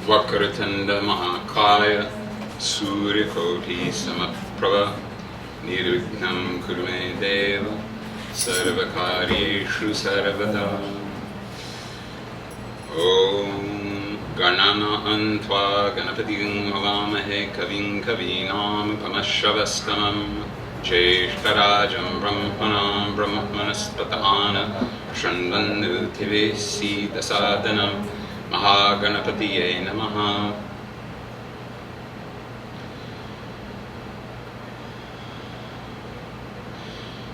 Vakratanda Mahakaya Suryakoti Samaprabha Nirvignam Kurume Deva Sarvakaryeshu Sarvada. Om Ganana Antva Ganapatim Havamahe Kavim Kavinam Pamashavastamam Jeshtarajam Brahmanam Brahmanaspatamana Shanvandu Tivesi Dasadanam Mahaganapatiye Namaha.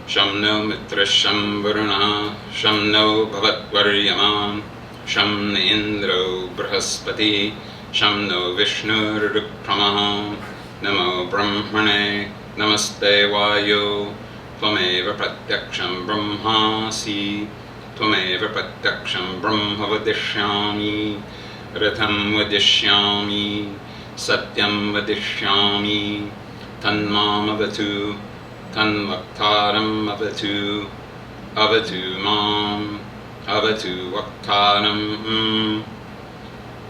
Shamno Mitra Shamvaruna Shamno Bhavatvaryaman Shamna Indro Brahaspati Shamno Vishnu Rukramaha Namo Brahmane Namaste Vayo Tvameva Pratyaksham Brahmasi Tvameva Pratyaksham Brahma Vadishyami Ratham Vadishyami Satyam Vadishyami Tanmam Avatu Tanvaktaram Avatu Avatu Mam Avatu Vaktaram.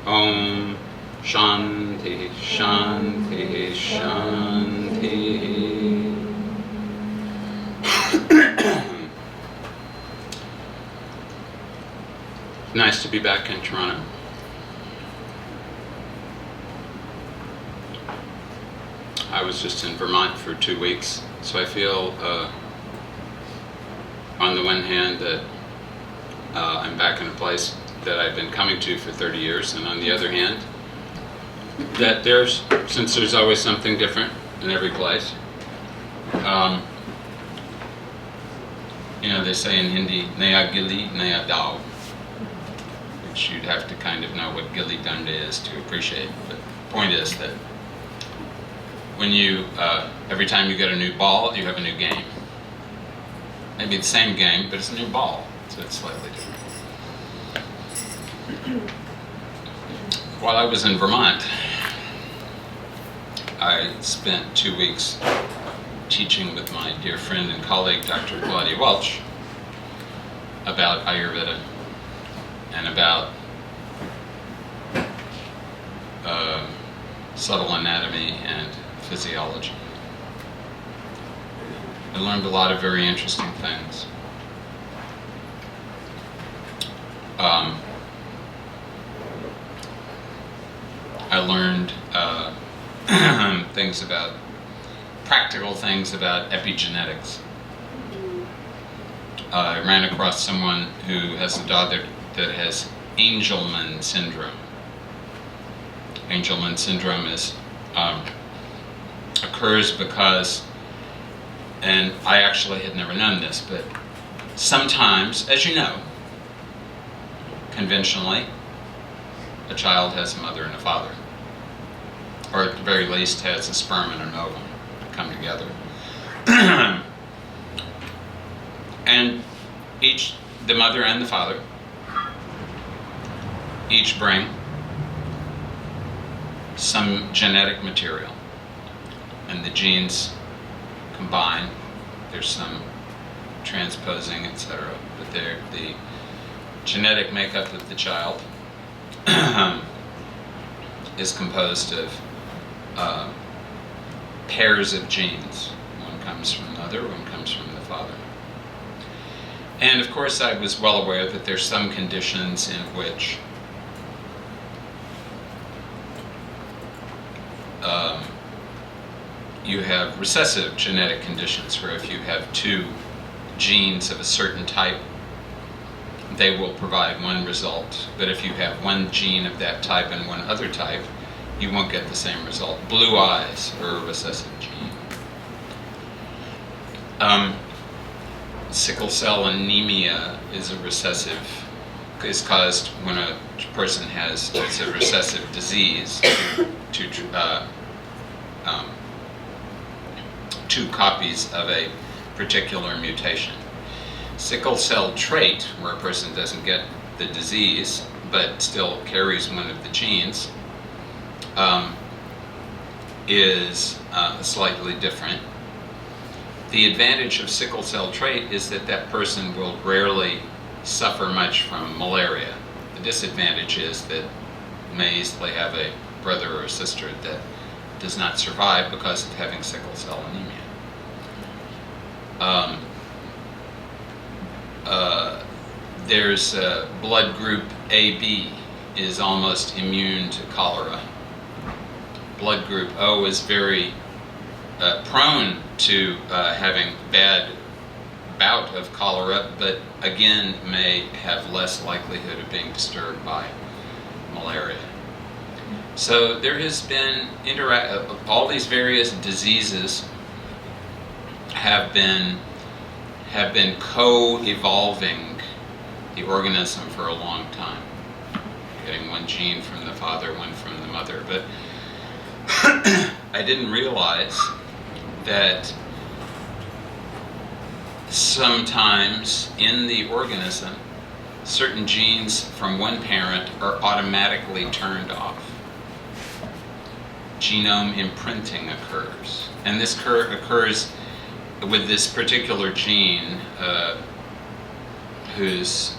Om Shanti Shanti Shanti. Nice to be back in Toronto. I was just in Vermont for 2 weeks, so I feel on the one hand that I'm back in a place that I've been coming to for 30 years, and on the other hand that since there's always something different in every place, they say in Hindi, Naya Gili, Naya Dao, which you'd have to kind of know what Gilli Danda is to appreciate. But the point is that when you, every time you get a new ball, you have a new game. Maybe the same game, but it's a new ball, so it's slightly different. While I was in Vermont, I spent 2 weeks teaching with my dear friend and colleague, Dr. Claudia Welch, about Ayurveda and about subtle anatomy and physiology. I learned a lot of very interesting things. I learned practical things about epigenetics. I ran across someone who has a daughter that has Angelman syndrome. Angelman syndrome occurs because, and I actually had never known this, but sometimes, as you know, conventionally, a child has a mother and a father, or at the very least has a sperm and an ovum come together. And the mother and the father, each bring some genetic material, and the genes combine. There's some transposing, etc. But the genetic makeup of the child is composed of pairs of genes. One comes from the mother, one comes from the father. And of course I was well aware that there's some conditions in which you have recessive genetic conditions, where if you have 2 genes of a certain type, they will provide one result. But if you have 1 gene of that type and 1 other type, you won't get the same result. Blue eyes are a recessive gene. Sickle cell anemia is caused when a person it's a recessive disease to 2 copies of a particular mutation. Sickle cell trait, where a person doesn't get the disease but still carries one of the genes, is slightly different. The advantage of sickle cell trait is that person will rarely suffer much from malaria. The disadvantage is that may easily have a brother or a sister that does not survive because of having sickle cell anemia. There's blood group AB is almost immune to cholera. Blood group O is very prone to having bad bout of cholera, but again may have less likelihood of being disturbed by malaria. So there has been all these various diseases have been co-evolving the organism for a long time, getting one gene from the father, one from the mother. But I didn't realize that sometimes in the organism, certain genes from one parent are automatically turned off. Genome imprinting occurs. And this occurs with this particular gene, whose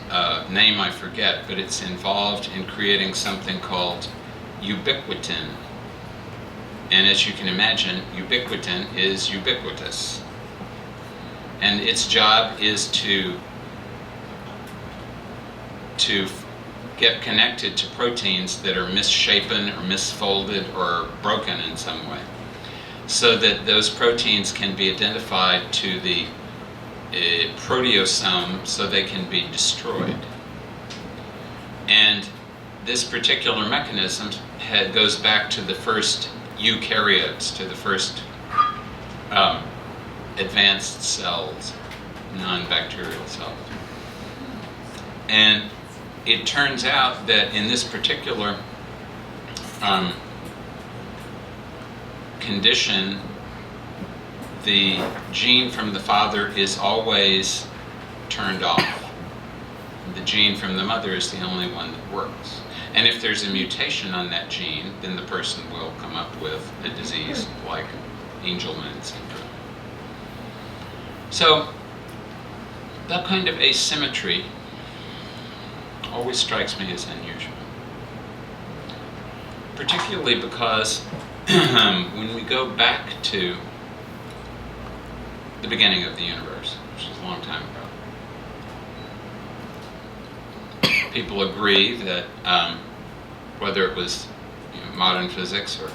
name I forget, but it's involved in creating something called ubiquitin. And as you can imagine, ubiquitin is ubiquitous. And its job is to get connected to proteins that are misshapen or misfolded or broken in some way, so that those proteins can be identified to the proteasome so they can be destroyed. And this particular mechanism goes back to the first eukaryotes, to the first advanced cells, non-bacterial cells. And it turns out that in this particular condition, the gene from the father is always turned off. The gene from the mother is the only one that works. And if there's a mutation on that gene, then the person will come up with a disease like Angelman syndrome. So that kind of asymmetry always strikes me as unusual. Particularly because when we go back to the beginning of the universe, which is a long time ago, people agree that whether it was modern physics or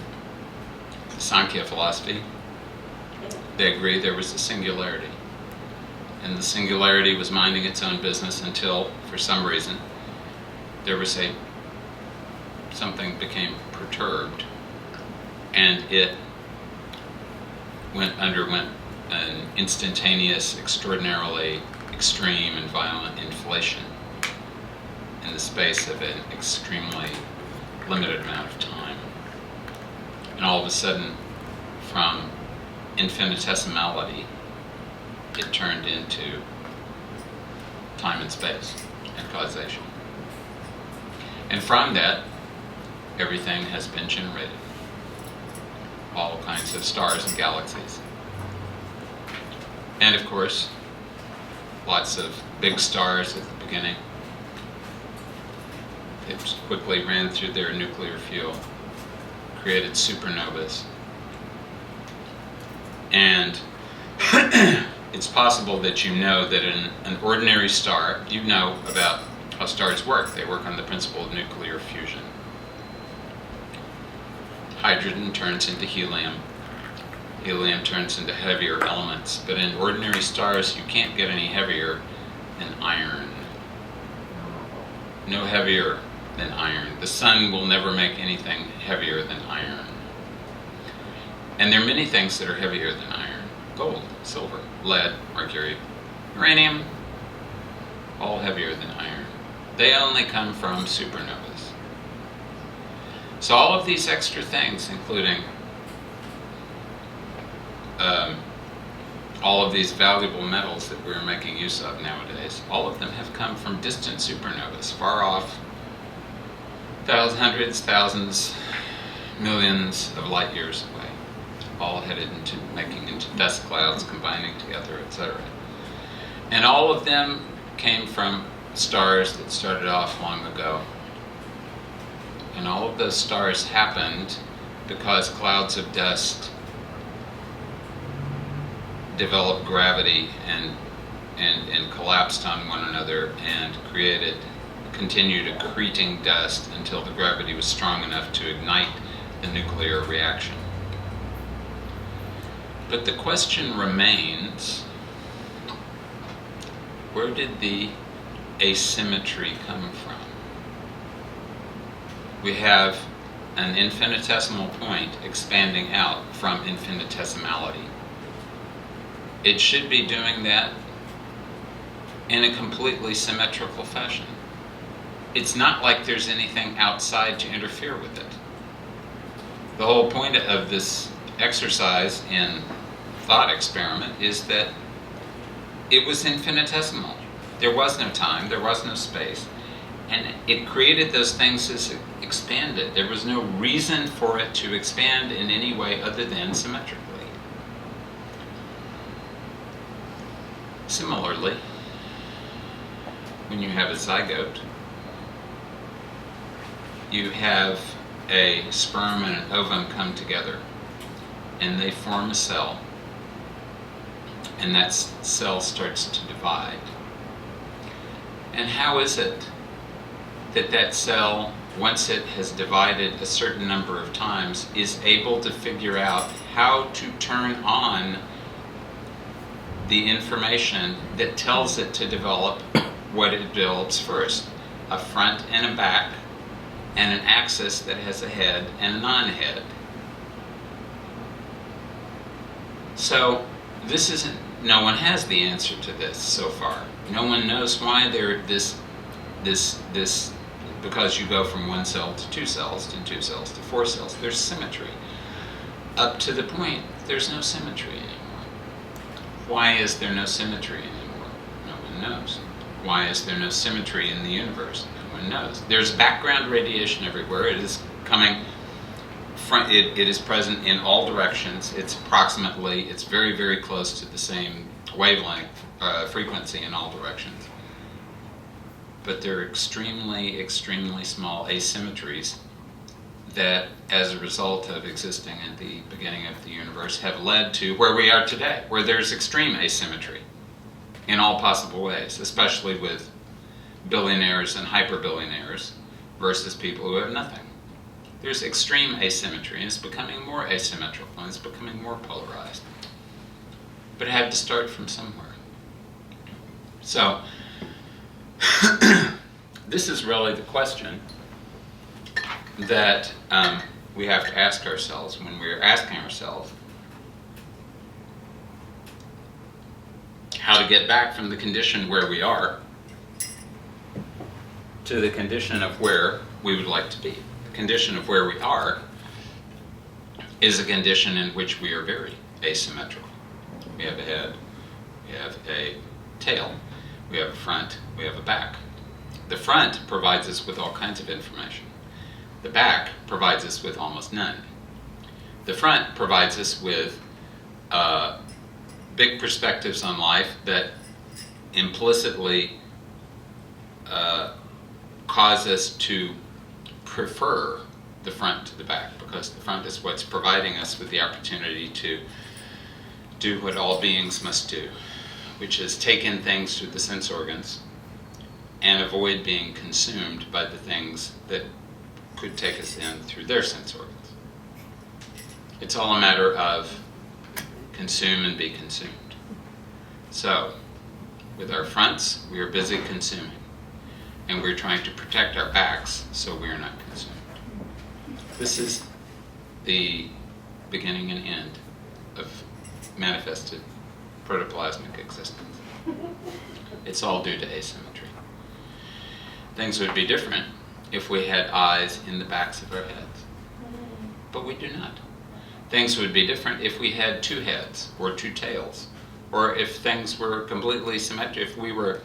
Sankhya philosophy, they agree there was a singularity. And the singularity was minding its own business until, for some reason, there was something became perturbed, and it underwent an instantaneous, extraordinarily extreme and violent inflation in the space of an extremely limited amount of time. And all of a sudden, from infinitesimality, it turned into time and space and causation. And from that, everything has been generated. All kinds of stars and galaxies. And of course, lots of big stars at the beginning. They quickly ran through their nuclear fuel, created supernovas. And it's possible that you know that in an ordinary star, you know about how stars work. They work on the principle of nuclear fusion. Hydrogen turns into helium. Helium turns into heavier elements. But in ordinary stars, you can't get any heavier than iron. No heavier than iron. The sun will never make anything heavier than iron. And there are many things that are heavier than iron. Gold, silver, lead, mercury, uranium, all heavier than iron. They only come from supernovas. So all of these extra things, including all of these valuable metals that we're making use of nowadays, all of them have come from distant supernovas, far off, hundreds, thousands, millions of light years away, all headed into dust clouds, combining together, etc. And all of them came from stars that started off long ago, And all of those stars happened because clouds of dust developed gravity and collapsed on one another and continued accreting dust until the gravity was strong enough to ignite the nuclear reaction. But the question remains, where did the asymmetry come from? We have an infinitesimal point expanding out from infinitesimality. It should be doing that in a completely symmetrical fashion. It's not like there's anything outside to interfere with it. The whole point of this exercise in thought experiment is that it was infinitesimal. There was no time, there was no space, and it created those things as it expanded. There was no reason for it to expand in any way other than symmetrically. Similarly, when you have a zygote, you have a sperm and an ovum come together, and they form a cell, and that cell starts to divide. And how is it that that cell, once it has divided a certain number of times, is able to figure out how to turn on the information that tells it to develop what it develops first? A front and a back, and an axis that has a head and a non-head. So this isn't, no one has the answer to this so far. No one knows why this, because you go from one cell to two cells to 4 cells, there's symmetry. Up to the point, there's no symmetry anymore. Why is there no symmetry anymore? No one knows. Why is there no symmetry in the universe? No one knows. There's background radiation everywhere. It is coming from, it is present in all directions. It's very, very close to the same wavelength, frequency in all directions. But there are extremely, extremely small asymmetries that, as a result of existing at the beginning of the universe, have led to where we are today, where there's extreme asymmetry in all possible ways, especially with billionaires and hyper-billionaires versus people who have nothing. There's extreme asymmetry, and it's becoming more asymmetrical, and it's becoming more polarized. But it had to start from somewhere. So, this is really the question that we have to ask ourselves when we're asking ourselves how to get back from the condition where we are to the condition of where we would like to be. The condition of where we are is a condition in which we are very asymmetrical. We have a head, we have a tail, we have a front, we have a back. The front provides us with all kinds of information. The back provides us with almost none. The front provides us with big perspectives on life that implicitly cause us to prefer the front to the back, because the front is what's providing us with the opportunity to do what all beings must do, which is take in things through the sense organs and avoid being consumed by the things that could take us in through their sense organs. It's all a matter of consume and be consumed. So, with our fronts, we are busy consuming, and we're trying to protect our backs so we are not consumed. This is the beginning and end of manifested protoplasmic existence. It's all due to asymmetry. Things would be different if we had eyes in the backs of our heads, but we do not. Things would be different if we had 2 heads or 2 tails, or if things were completely symmetric, if we were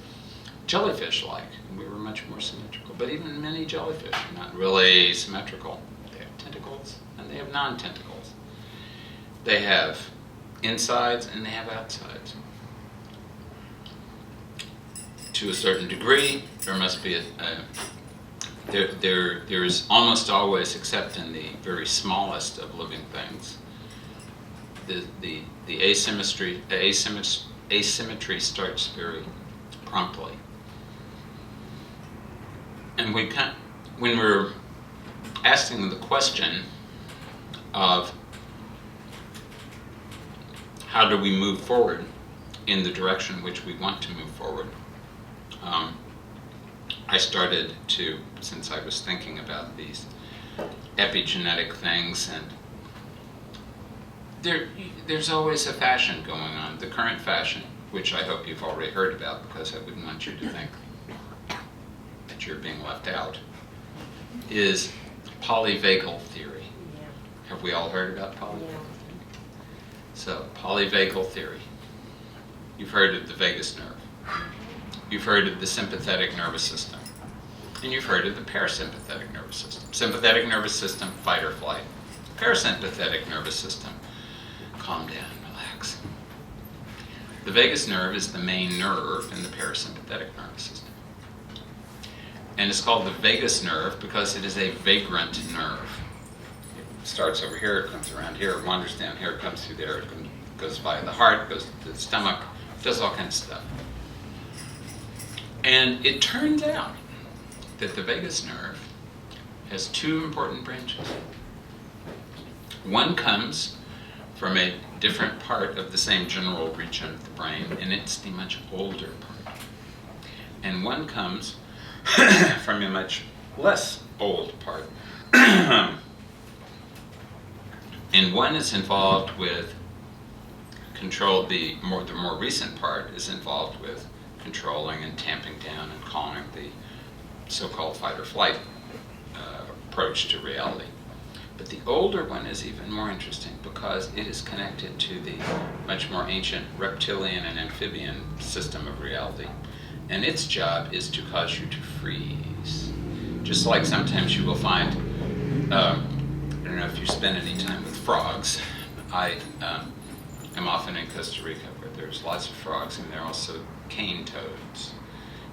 jellyfish-like, and we were much more symmetrical. But even many jellyfish are not really symmetrical. They have tentacles and they have non-tentacles. They have insides and they have outsides. To a certain degree, there must be there's almost always, except in the very smallest of living things, the asymmetry starts very promptly. And when we're asking the question of how do we move forward in the direction in which we want to move forward, I started to, since I was thinking about these epigenetic things, and there's always a fashion going on. The current fashion, which I hope you've already heard about, because I wouldn't want you to think that you're being left out, is polyvagal theory. Have we all heard about polyvagal theory? So, polyvagal theory. You've heard of the vagus nerve. You've heard of the sympathetic nervous system. And you've heard of the parasympathetic nervous system. Sympathetic nervous system, fight or flight. Parasympathetic nervous system, calm down, relax. The vagus nerve is the main nerve in the parasympathetic nervous system. And it's called the vagus nerve because it is a vagrant nerve. It starts over here, it comes around here, it wanders down here, it comes through there, it goes via the heart, goes to the stomach, does all kinds of stuff. And it turns out that the vagus nerve has two important branches. One comes from a different part of the same general region of the brain, and it's the much older part. And one comes from a much less old part. And one is involved with control, the more recent part is involved with controlling and tamping down and calming the so-called fight or flight approach to reality. But the older one is even more interesting because it is connected to the much more ancient reptilian and amphibian system of reality. And its job is to cause you to freeze. Just like sometimes you will find, I don't know if you spend any time with frogs. I am often in Costa Rica where there's lots of frogs, and there are also cane toads,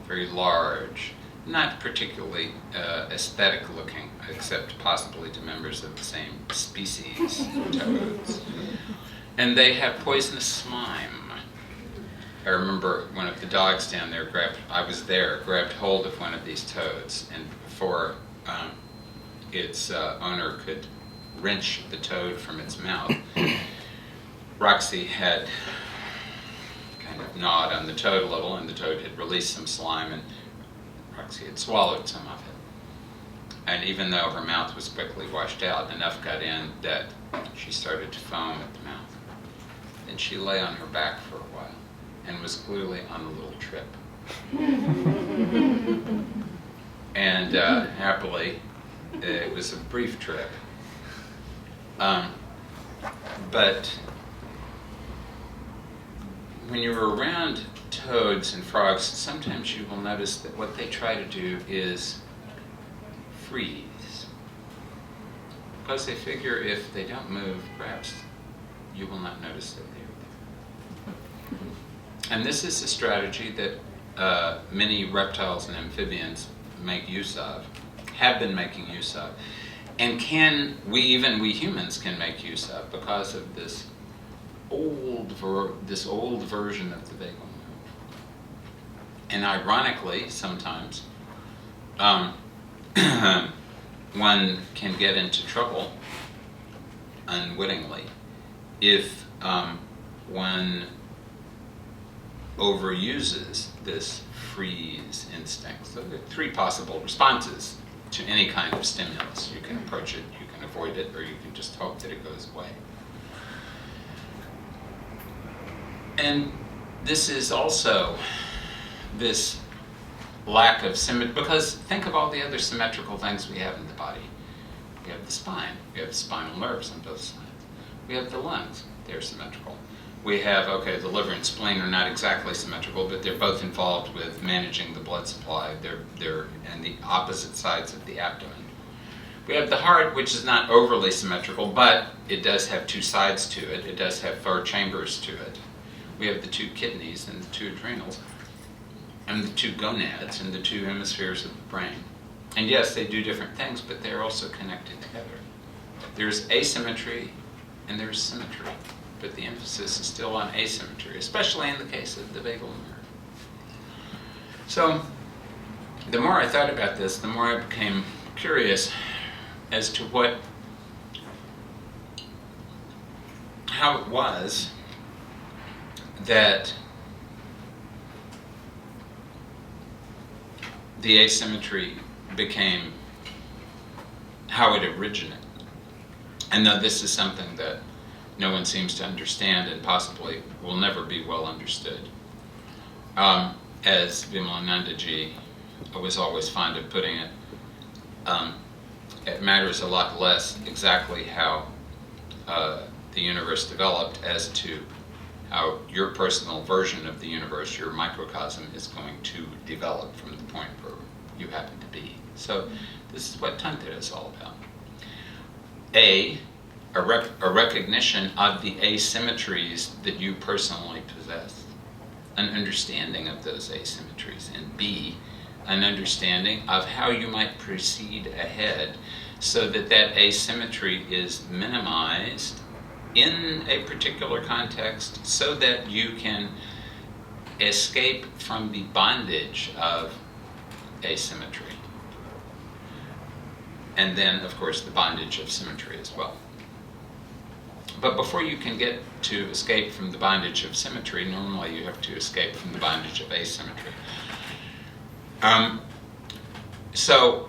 very large, not particularly aesthetic looking, except possibly to members of the same species, toads. And they have poisonous slime. I remember one of the dogs down there grabbed hold of one of these toads, and before its owner could wrench the toad from its mouth, Roxy had kind of gnawed on the toad a little, and the toad had released some slime, and Roxy had swallowed some of it. And even though her mouth was quickly washed out, enough got in that she started to foam at the mouth. Then she lay on her back for a while and was clearly on a little trip. And happily, it was a brief trip. But when you're around toads and frogs, sometimes you will notice that what they try to do is freeze. Because they figure if they don't move, perhaps you will not notice that they are there. And this is a strategy that many reptiles and amphibians make use of, have been making use of, and we humans can make use of because of this old version of the vagal nerve. And ironically, sometimes one can get into trouble unwittingly if one overuses this freeze instinct. So there are three possible responses to any kind of stimulus. You can approach it, you can avoid it, or you can just hope that it goes away. And this is also this lack of symmetry, because think of all the other symmetrical things we have in the body. We have the spine, we have the spinal nerves on both sides. We have the lungs, they're symmetrical. We have, the liver and spleen are not exactly symmetrical, but they're both involved with managing the blood supply. They're on the opposite sides of the abdomen. We have the heart, which is not overly symmetrical, but it does have two sides to it. It does have 4 chambers to it. We have the 2 kidneys and the 2 adrenals, and the 2 gonads and the 2 hemispheres of the brain. And yes, they do different things, but they're also connected together. There's asymmetry and there's symmetry, but the emphasis is still on asymmetry, especially in the case of the vagal nerve. So the more I thought about this, the more I became curious as to how it was that the asymmetry became how it originated. And though this is something that no one seems to understand and possibly will never be well understood, as Vimalanandaji was always fond of putting it, it matters a lot less exactly how the universe developed as to how your personal version of the universe, your microcosm, is going to develop from the point where you happen to be. So this is what Tantra is all about. A recognition of the asymmetries that you personally possess, an understanding of those asymmetries, and B, an understanding of how you might proceed ahead so that that asymmetry is minimized in a particular context so that you can escape from the bondage of asymmetry. And then, of course, the bondage of symmetry as well. But before you can get to escape from the bondage of symmetry, normally you have to escape from the bondage of asymmetry. So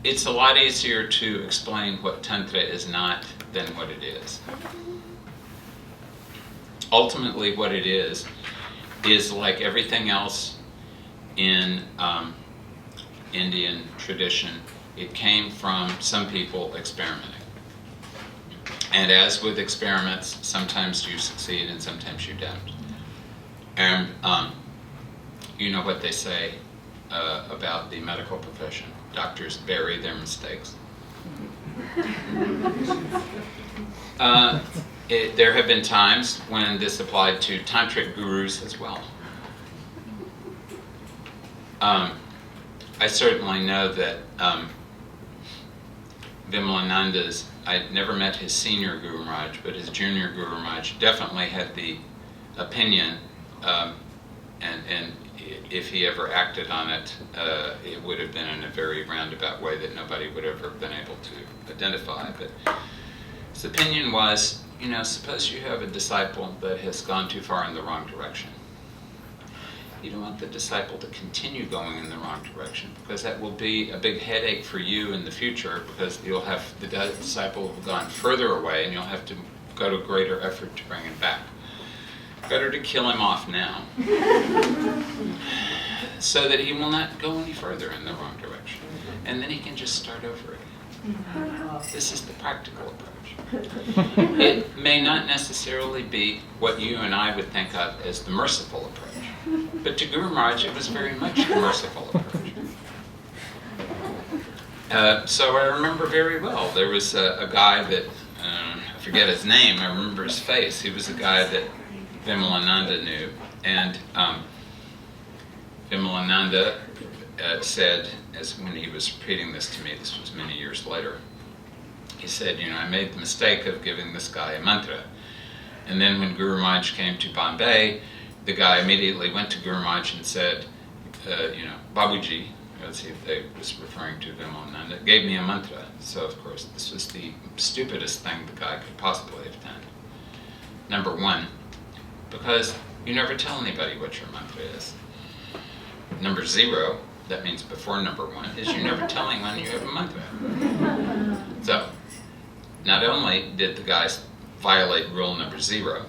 it's a lot easier to explain what Tantra is not than what it is. Ultimately, what it is like everything else in Indian tradition. It came from some people experimenting. And as with experiments, sometimes you succeed and sometimes you don't. And you know what they say about the medical profession. Doctors bury their mistakes. There have been times when this applied to tantric gurus as well. I certainly know that Vimalananda's, I'd never met his senior Guru Maharaj, but his junior Guru Maharaj definitely had the opinion, and if he ever acted on it, it would have been in a very roundabout way that nobody would have ever been able to identify. But his opinion was, suppose you have a disciple that has gone too far in the wrong direction. You don't want the disciple to continue going in the wrong direction, because that will be a big headache for you in the future, because you'll have the disciple will have gone further away and you'll have to go to greater effort to bring him back. Better to kill him off now so that he will not go any further in the wrong direction, and then he can just start over again. This is the practical approach. It may not necessarily be what you and I would think of as the merciful approach, but to Guru Maharaj it was very much the merciful approach. So I remember very well, there was a guy that, I forget his name, I remember his face. He was a guy that Vimalananda knew, and Vimalananda said, as when he was repeating this to me, this was many years later, he said, I made the mistake of giving this guy a mantra. And then when Guru Maharaj came to Bombay, the guy immediately went to Guru Maharaj and said, Babuji, as he was referring to Vimalananda, gave me a mantra. So of course this was the stupidest thing the guy could possibly have done. Number one, because you never tell anybody what your mantra is. Number 0, that means before number 1, is you never tell anyone you have a mantra. So, not only did the guy violate rule number 0,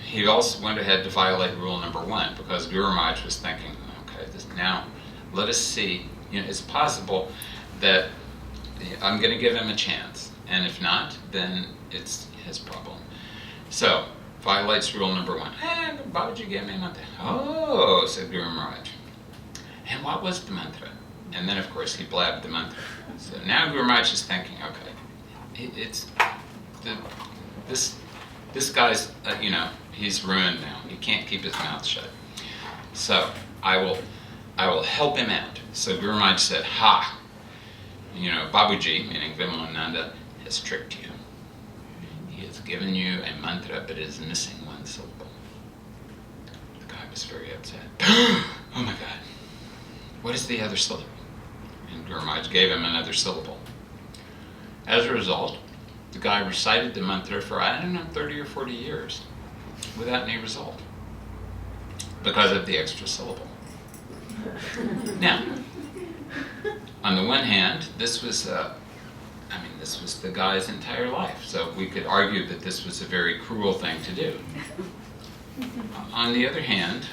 he also went ahead to violate rule number 1, because Guru Maharaj was thinking, okay, now let us see, it's possible that I'm going to give him a chance, and if not, then it's his problem. So, violates rule number 1. Babaji gave me a mantra. Oh, said Guru Maharaj. And what was the mantra? And then, of course, he blabbed the mantra. So now Guru Maharaj is thinking, okay, this guy's, he's ruined now. He can't keep his mouth shut. So I will I will help him out. So Guru Maharaj said, ha, Babuji, meaning Vimalananda, has tricked you. He has given you a mantra, but it is missing one syllable. The guy was very upset. Oh my God, what is the other syllable? And Guru Maharaj gave him another syllable. As a result, the guy recited the mantra for, 30 or 40 years without any result because of the extra syllable. Now, on the one hand, this was the guy's entire life, so we could argue that this was a very cruel thing to do. On the other hand,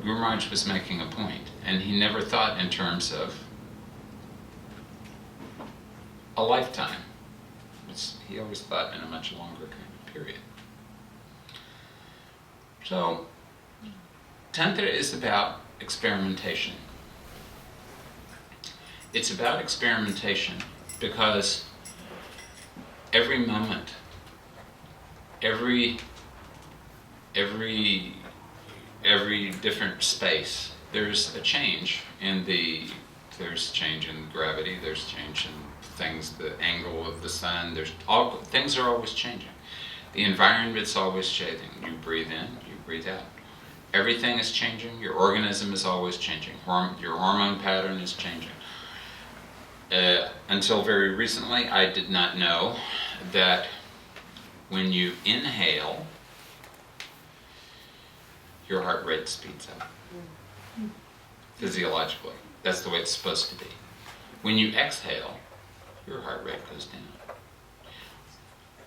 Guru Maharaj was making a point, and he never thought in terms of a lifetime. He always thought in a much longer kind of period. So, Tantra is about experimentation. It's about experimentation because every moment, every different space, there's a change there's change in gravity, there's change in things, the angle of the sun, things are always changing. The environment's always changing. You breathe in, you breathe out. Everything is changing, your organism is always changing, your hormone pattern is changing. Until very recently, I did not know that when you inhale, your heart rate speeds up. Physiologically. That's the way it's supposed to be. When you exhale, your heart rate goes down.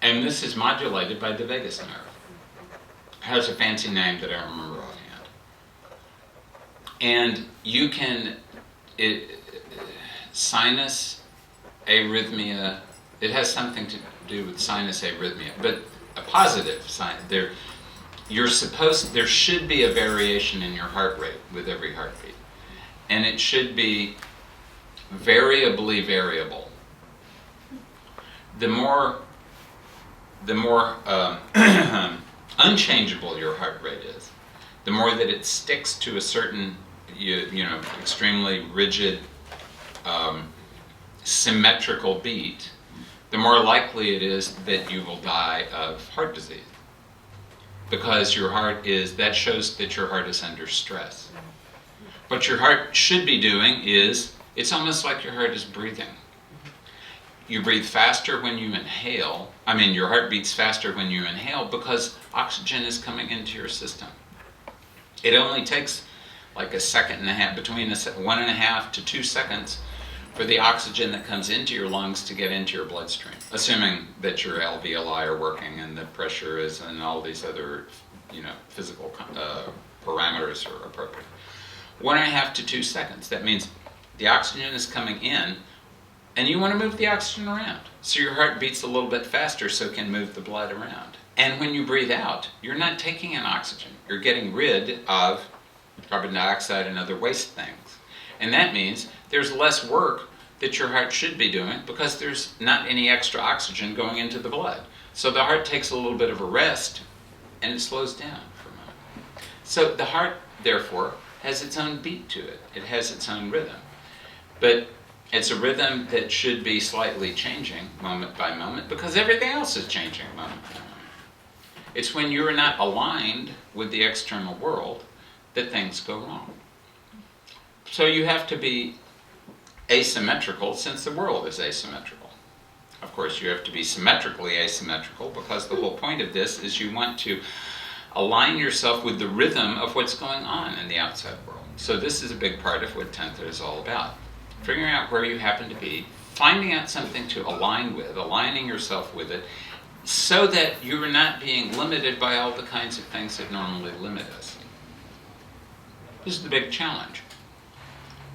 And this is modulated by the vagus nerve. It has a fancy name that I don't remember offhand. And you can, sinus arrhythmia, it has something to do with sinus arrhythmia, but a positive sign. There should be a variation in your heart rate with every heartbeat. And it should be variably variable. The more unchangeable your heart rate is, the more that it sticks to a certain, extremely rigid, symmetrical beat, the more likely it is that you will die of heart disease. Because that shows that your heart is under stress. What your heart should be doing is, it's almost like your heart is breathing. You breathe faster when you inhale. Your heart beats faster when you inhale because oxygen is coming into your system. It only takes like a second and a half, between 1.5 to 2 seconds for the oxygen that comes into your lungs to get into your bloodstream, assuming that your alveoli are working and the pressure is and all these other, physical parameters are appropriate. 1.5 to 2 seconds. That means the oxygen is coming in, and you want to move the oxygen around. So your heart beats a little bit faster so it can move the blood around. And when you breathe out, you're not taking in oxygen. You're getting rid of carbon dioxide and other waste things. And that means there's less work that your heart should be doing because there's not any extra oxygen going into the blood. So the heart takes a little bit of a rest and it slows down for a moment. So the heart, therefore, has its own beat to it. It has its own rhythm. But it's a rhythm that should be slightly changing moment by moment because everything else is changing moment by moment. It's when you're not aligned with the external world that things go wrong. So you have to be asymmetrical since the world is asymmetrical. Of course, you have to be symmetrically asymmetrical because the whole point of this is you want to align yourself with the rhythm of what's going on in the outside world. So this is a big part of what Tantra is all about. Figuring out where you happen to be, finding out something to align with, aligning yourself with it, so that you are not being limited by all the kinds of things that normally limit us. This is the big challenge.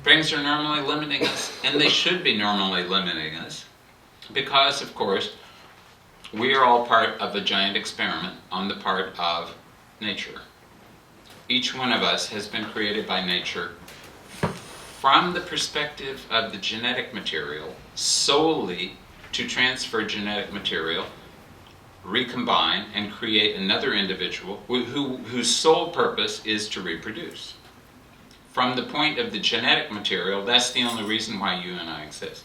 Things are normally limiting us, and they should be normally limiting us, because, of course, we are all part of a giant experiment on the part of nature. Each one of us has been created by nature from the perspective of the genetic material solely to transfer genetic material, recombine, and create another individual whose sole purpose is to reproduce. from the point of the genetic material, that's the only reason why you and I exist.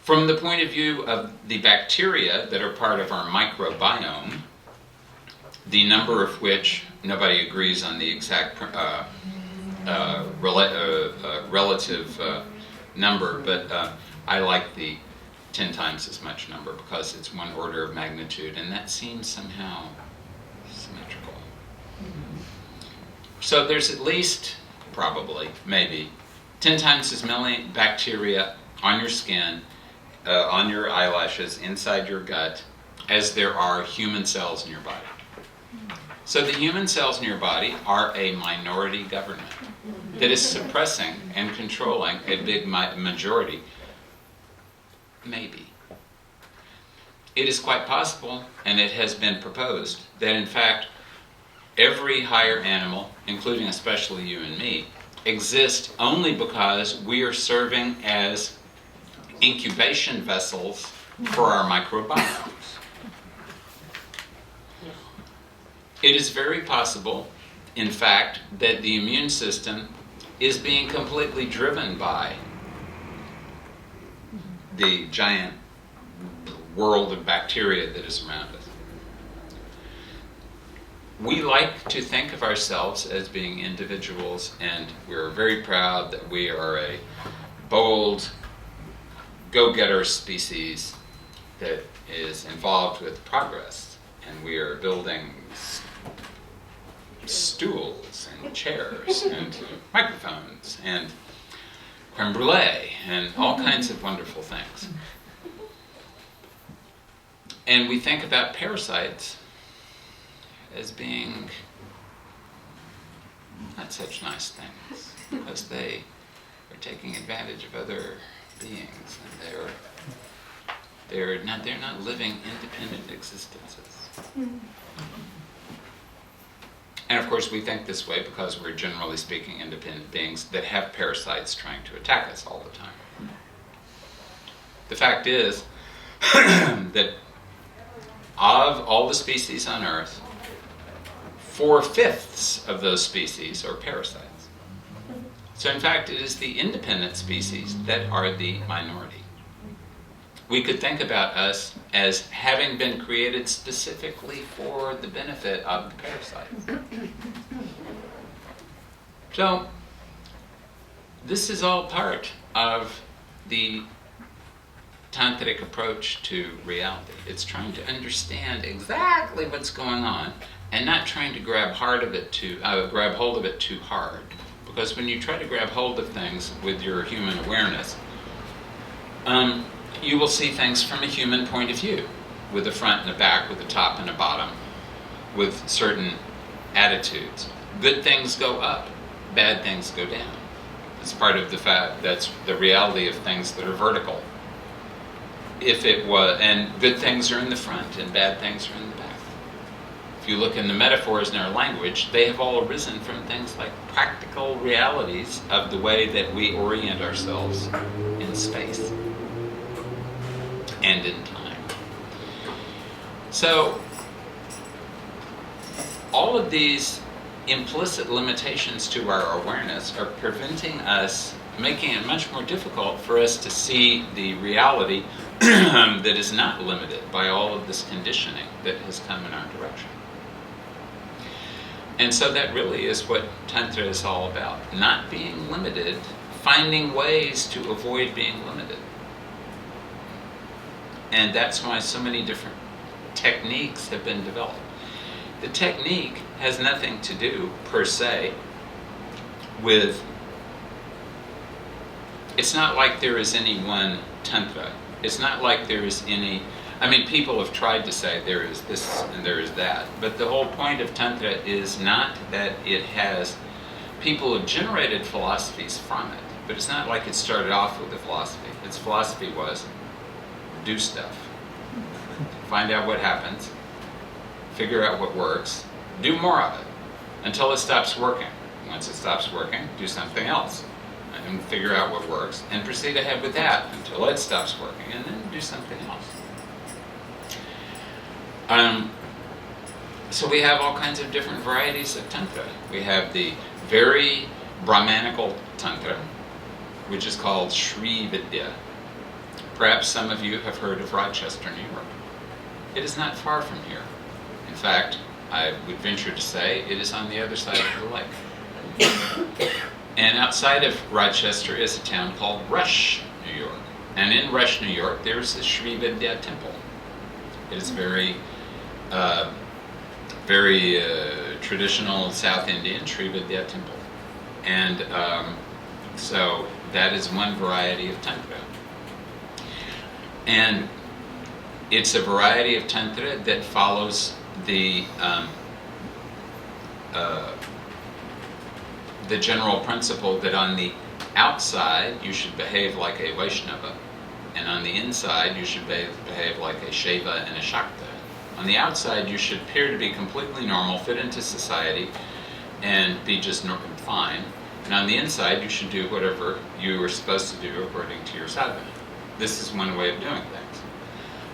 From the point of view of the bacteria that are part of our microbiome, the number of which nobody agrees on the exact relative number, but I like the 10 times as much number because it's one order of magnitude, and that seems somehow symmetrical. So there's at least, probably, maybe, 10 times as many bacteria on your skin, on your eyelashes, inside your gut, as there are human cells in your body. So the human cells in your body are a minority government that is suppressing and controlling a big majority. Maybe. It is quite possible, and it has been proposed, that in fact every higher animal, including especially you and me, exist only because we are serving as incubation vessels for our microbiomes. It is very possible, in fact, that the immune system is being completely driven by the giant world of bacteria that is around us. We like to think of ourselves as being individuals, and we're very proud that we are a bold, go-getter species that is involved with progress, and we are building stools and chairs and microphones and creme brulee and all kinds of wonderful things. And we think about parasites as being not such nice things, because they are taking advantage of other beings, and they're not living independent existences. And of course we think this way because we're generally speaking independent beings that have parasites trying to attack us all the time. The fact is that of all the species on Earth, 4/5 of those species are parasites. So in fact, it is the independent species that are the minority. We could think about us as having been created specifically for the benefit of the parasites. So this is all part of the tantric approach to reality. It's trying to understand exactly what's going on and not trying to grab hold of it too hard. Because when you try to grab hold of things with your human awareness, you will see things from a human point of view, with a front and a back, with a top and a bottom, with certain attitudes. Good things go up, bad things go down. It's part of the fact that's the reality of things that are vertical. And good things are in the front and bad things are in the back. If you look in the metaphors in our language, they have all arisen from things like practical realities of the way that we orient ourselves in space and in time. So all of these implicit limitations to our awareness are preventing us, making it much more difficult for us to see the reality that is not limited by all of this conditioning that has come in our direction. And so that really is what Tantra is all about. Not being limited, finding ways to avoid being limited. And that's why so many different techniques have been developed. The technique has nothing to do, per se, with... It's not like there is any one Tantra. It's not like there is any... I mean, people have tried to say there is this and there is that, but the whole point of Tantra is not that it has... People have generated philosophies from it, but it's not like it started off with a philosophy. Its philosophy was do stuff. Find out what happens, figure out what works, do more of it until it stops working. Once it stops working, do something else and figure out what works and proceed ahead with that until it stops working, and then do something else. So we have all kinds of different varieties of Tantra. We have the very Brahmanical Tantra, which is called Sri Vidya. Perhaps some of you have heard of Rochester, New York. It is not far from here. In fact, I would venture to say it is on the other side of the lake. And outside of Rochester is a town called Rush, New York. And in Rush, New York, there is a Sri Vidya temple. It is very traditional South Indian Sri Vidya temple. And so that is one variety of Tantra. And it's a variety of Tantra that follows the general principle that on the outside you should behave like a Vaishnava, and on the inside you should behave like a Shaiva and a Shakta. On the outside you should appear to be completely normal, fit into society, and be just fine. And on the inside you should do whatever you are supposed to do according to your sadhana. This is one way of doing things.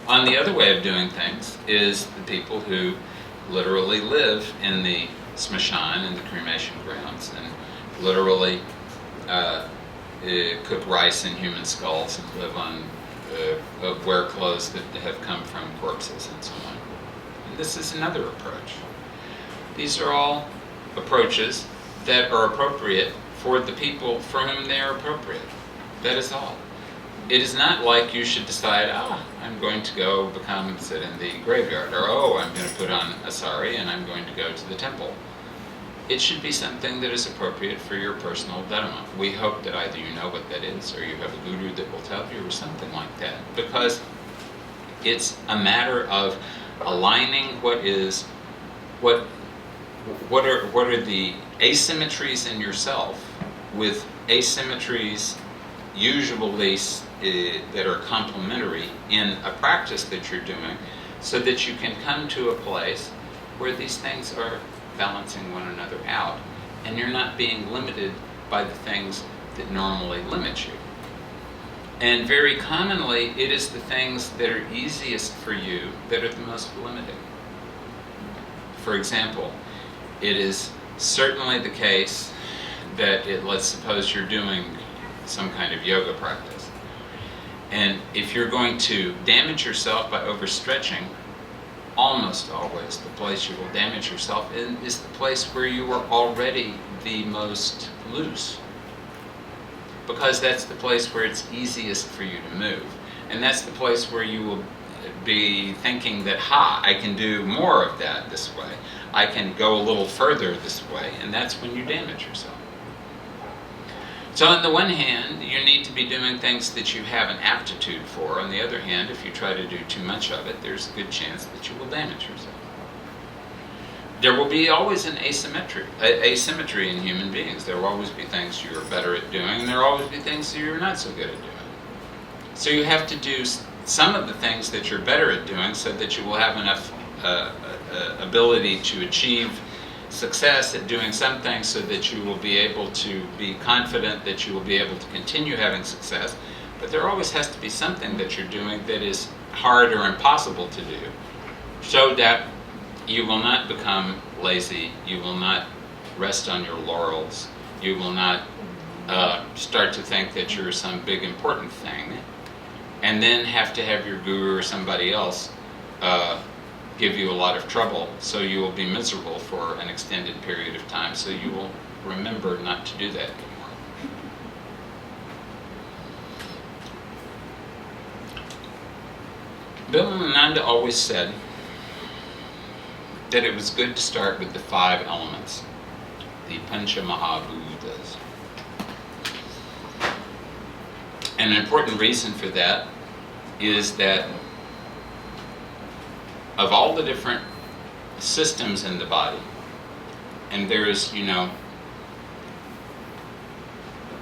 On the other way of doing things is the people who literally live in the smashan, in the cremation grounds, and literally cook rice in human skulls and live on, wear clothes that have come from corpses and so on. And this is another approach. These are all approaches that are appropriate for the people for whom they are appropriate. That is all. It is not like you should decide, I'm going to go sit in the graveyard, or I'm going to put on a sari and I'm going to go to the temple. It should be something that is appropriate for your personal dharma. We hope that either you know what that is, or you have a guru that will tell you, or something like that. Because it's a matter of aligning what are the asymmetries in yourself with asymmetries usually that are complementary in a practice that you're doing, so that you can come to a place where these things are balancing one another out, and you're not being limited by the things that normally limit you. And very commonly, it is the things that are easiest for you that are the most limiting. For example, it is certainly the case that let's suppose you're doing some kind of yoga practice. And if you're going to damage yourself by overstretching, almost always the place you will damage yourself in is the place where you are already the most loose. Because that's the place where it's easiest for you to move. And that's the place where you will be thinking that, I can do more of that this way. I can go a little further this way. And that's when you damage yourself. So on the one hand, you need to be doing things that you have an aptitude for. On the other hand, if you try to do too much of it, there's a good chance that you will damage yourself. There will be always an asymmetry in human beings. There will always be things you're better at doing, and there will always be things that you're not so good at doing. So you have to do some of the things that you're better at doing so that you will have enough ability to achieve success at doing some things, so that you will be able to be confident that you will be able to continue having success. But there always has to be something that you're doing that is hard or impossible to do, so that you will not become lazy, you will not rest on your laurels, you will not start to think that you're some big important thing, and then have to have your guru or somebody else give you a lot of trouble, so you will be miserable for an extended period of time, so you will remember not to do that anymore. Vivekananda always said that it was good to start with the 5 elements, the Pancha Mahabhutas. And an important reason for that is that of all the different systems in the body, and there is,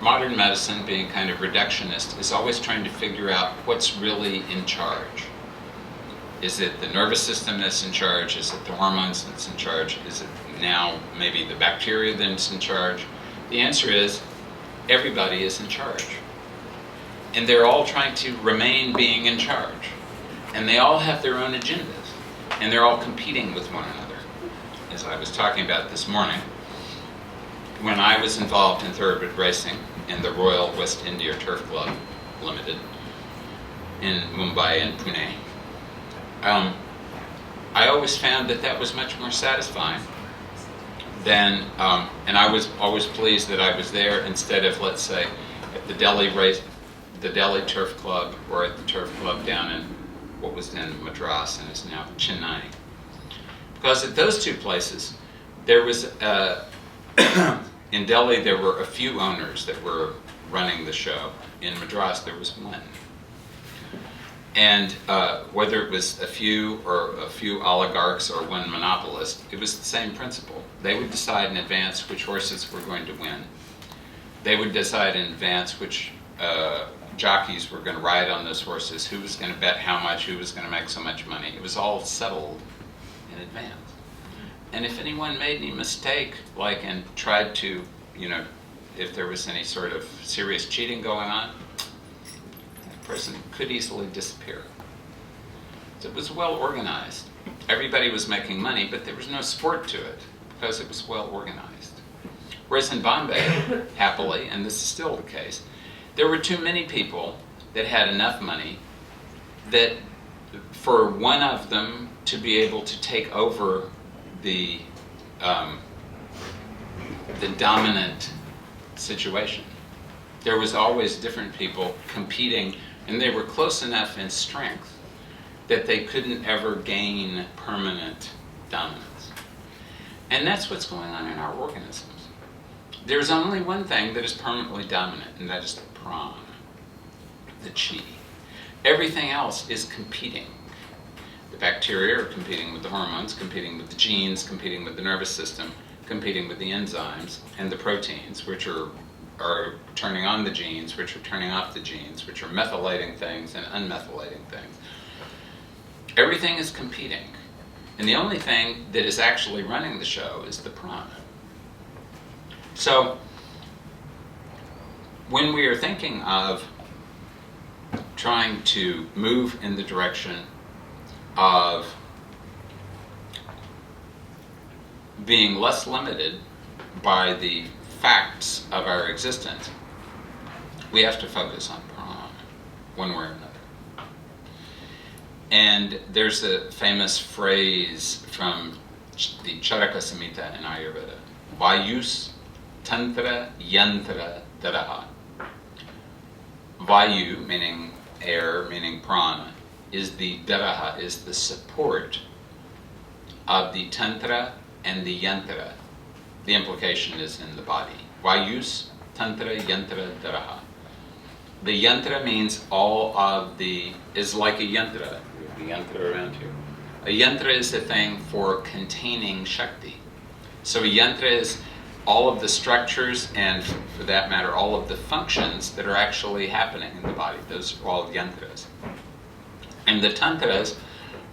modern medicine, being kind of reductionist, is always trying to figure out what's really in charge. Is it the nervous system that's in charge? Is it the hormones that's in charge? Is it now maybe the bacteria that's in charge? The answer is everybody is in charge. And they're all trying to remain being in charge. And they all have their own agendas. And they're all competing with one another. As I was talking about this morning, when I was involved in thoroughbred racing in the Royal West India Turf Club Limited in Mumbai and Pune, I always found that was much more satisfying than, and I was always pleased that I was there instead of, let's say, at the Delhi Turf Club, or at the Turf Club down in what was then Madras and is now Chennai. Because at those two places, there was, in Delhi there were a few owners that were running the show. In Madras there was one. And whether it was a few oligarchs or one monopolist, it was the same principle. They would decide in advance which horses were going to win. They would decide in advance which jockeys were going to ride on those horses, who was going to bet how much, who was going to make so much money. It was all settled in advance. And if anyone made any mistake, and tried to, if there was any sort of serious cheating going on, that person could easily disappear. So it was well organized. Everybody was making money, but there was no sport to it because it was well organized. Whereas in Bombay, happily, and this is still the case, there were too many people that had enough money that for one of them to be able to take over the dominant situation. There was always different people competing, and they were close enough in strength that they couldn't ever gain permanent dominance. And that's what's going on in our organisms. There's only one thing that is permanently dominant, and that is the prana, the chi. Everything else is competing. The bacteria are competing with the hormones, competing with the genes, competing with the nervous system, competing with the enzymes and the proteins, which are turning on the genes, which are turning off the genes, which are methylating things and unmethylating things. Everything is competing. And the only thing that is actually running the show is the prana. So, when we are thinking of trying to move in the direction of being less limited by the facts of our existence, we have to focus on prana, one way or another. And there's a famous phrase from the Charaka Samhita in Ayurveda, Vayus Tantra Yantra Daraha. Vayu, meaning air, meaning prana, is the daraha, is the support of the tantra and the yantra. The implication is in the body. Vayus, tantra, yantra, daraha. The yantra means is like a yantra. The yantra around here. A yantra is the thing for containing Shakti. So a yantra is all of the structures and, for that matter, all of the functions that are actually happening in the body. Those are all yantras. And the tantras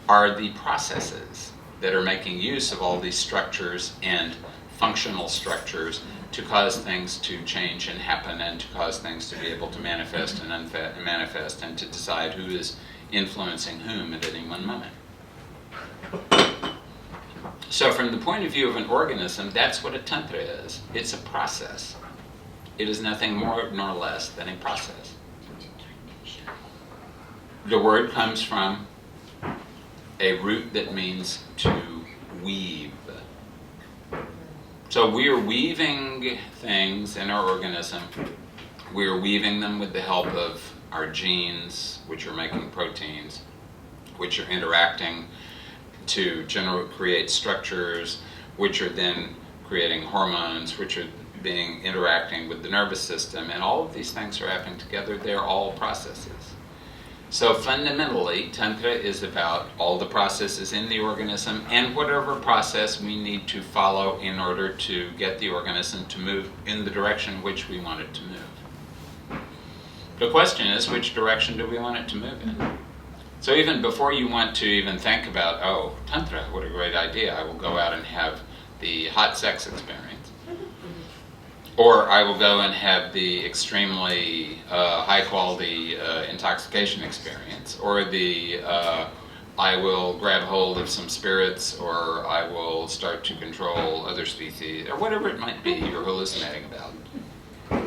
are the processes that are making use of all these structures and functional structures to cause things to change and happen, and to cause things to be able to manifest and manifest, and to decide who is influencing whom at any one moment. So from the point of view of an organism, that's what a tantra is. It's a process. It is nothing more nor less than a process. The word comes from a root that means to weave. So we are weaving things in our organism. We are weaving them with the help of our genes, which are making proteins, which are interacting to create structures, which are then creating hormones, which are interacting with the nervous system, and all of these things are happening together. They're all processes. So fundamentally, Tantra is about all the processes in the organism and whatever process we need to follow in order to get the organism to move in the direction which we want it to move. The question is, which direction do we want it to move in? So even before you want to even think about, oh, Tantra, what a great idea, I will go out and have the hot sex experience. Or I will go and have the extremely high quality intoxication experience, or the I will grab hold of some spirits, or I will start to control other species, or whatever it might be you're hallucinating about.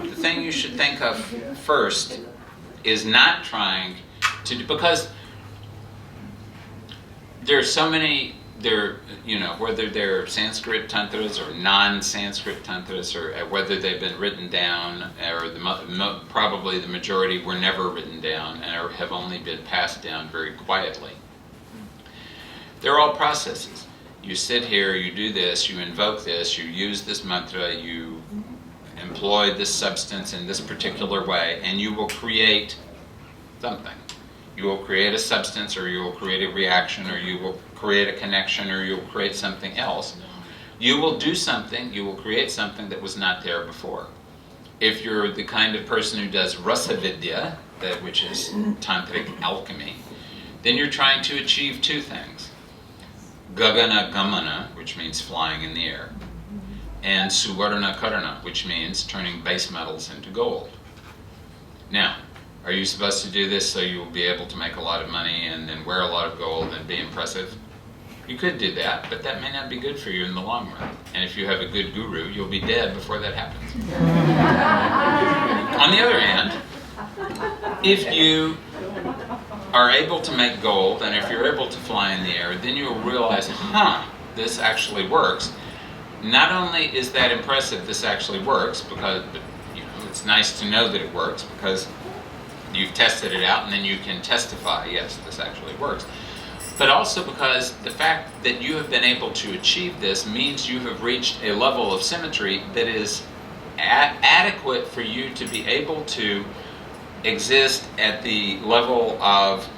The thing you should think of first is not trying to do, because there's so many, whether they're Sanskrit tantras or non-Sanskrit tantras, or whether they've been written down, or probably the majority were never written down and have only been passed down very quietly. They're all processes. You sit here, you do this, you invoke this, you use this mantra, you employ this substance in this particular way, and you will create something. You will create a substance, or you will create a reaction, or you will create a connection, or you will create something else. You will do something, you will create something that was not there before. If you're the kind of person who does rasavidya, which is tantric alchemy, then you're trying to achieve two things. Gagana gamana, which means flying in the air, and suvarna karana, which means turning base metals into gold. Now, are you supposed to do this so you will be able to make a lot of money and then wear a lot of gold and be impressive? You could do that, but that may not be good for you in the long run. And if you have a good guru, you'll be dead before that happens. On the other hand, if you are able to make gold, and if you're able to fly in the air, then you'll realize, this actually works. Not only is that impressive, this actually works, because it's nice to know that it works, because you've tested it out, and then you can testify, yes, this actually works. But also because the fact that you have been able to achieve this means you have reached a level of symmetry that is adequate for you to be able to exist at the level of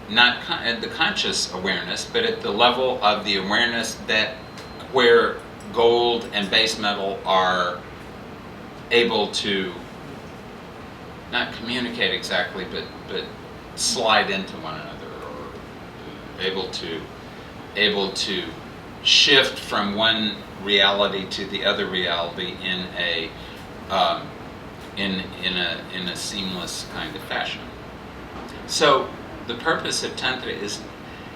not at the conscious awareness, but at the level of the awareness that where gold and base metal are able to not communicate exactly, but slide into one another, or able to shift from one reality to the other reality in a seamless kind of fashion. So the purpose of Tantra is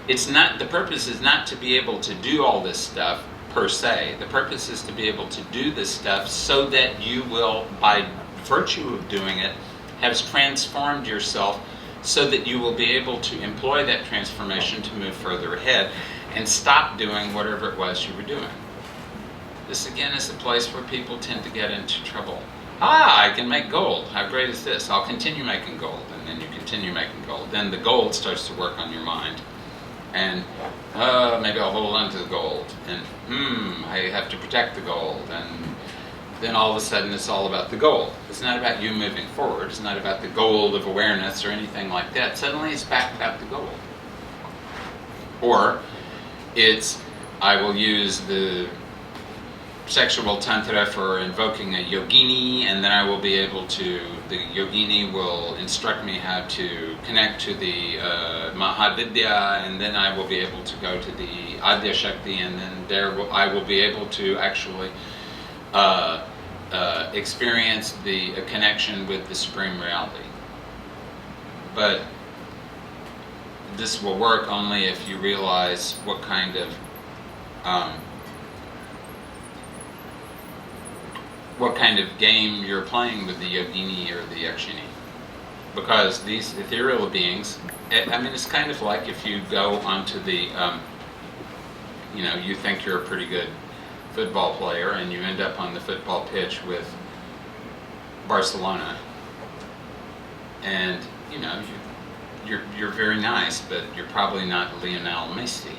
the purpose is not to be able to do all this stuff per se. The purpose is to be able to do this stuff so that you will, by virtue of doing it, have transformed yourself so that you will be able to employ that transformation to move further ahead and stop doing whatever it was you were doing. This again is a place where people tend to get into trouble. I can make gold. How great is this? I'll continue making gold. And then you continue making gold. Then the gold starts to work on your mind. And maybe I'll hold on to the gold. And I have to protect the gold. And then all of a sudden it's all about the gold. It's not about you moving forward. It's not about the gold of awareness or anything like that. Suddenly it's back about the gold. Or it's, I will use the sexual tantra for invoking a yogini, and then I will be able to, the yogini will instruct me how to connect to the Mahavidya, and then I will be able to go to the Adya Shakti, and then I will be able to actually experience the connection with the Supreme Reality. But this will work only if you realize what kind of game you're playing with the yogini or the yakshini. Because these ethereal beings, it's kind of like if you go onto the, you think you're a pretty good football player and you end up on the football pitch with Barcelona. And, you're very nice, but you're probably not Lionel Messi.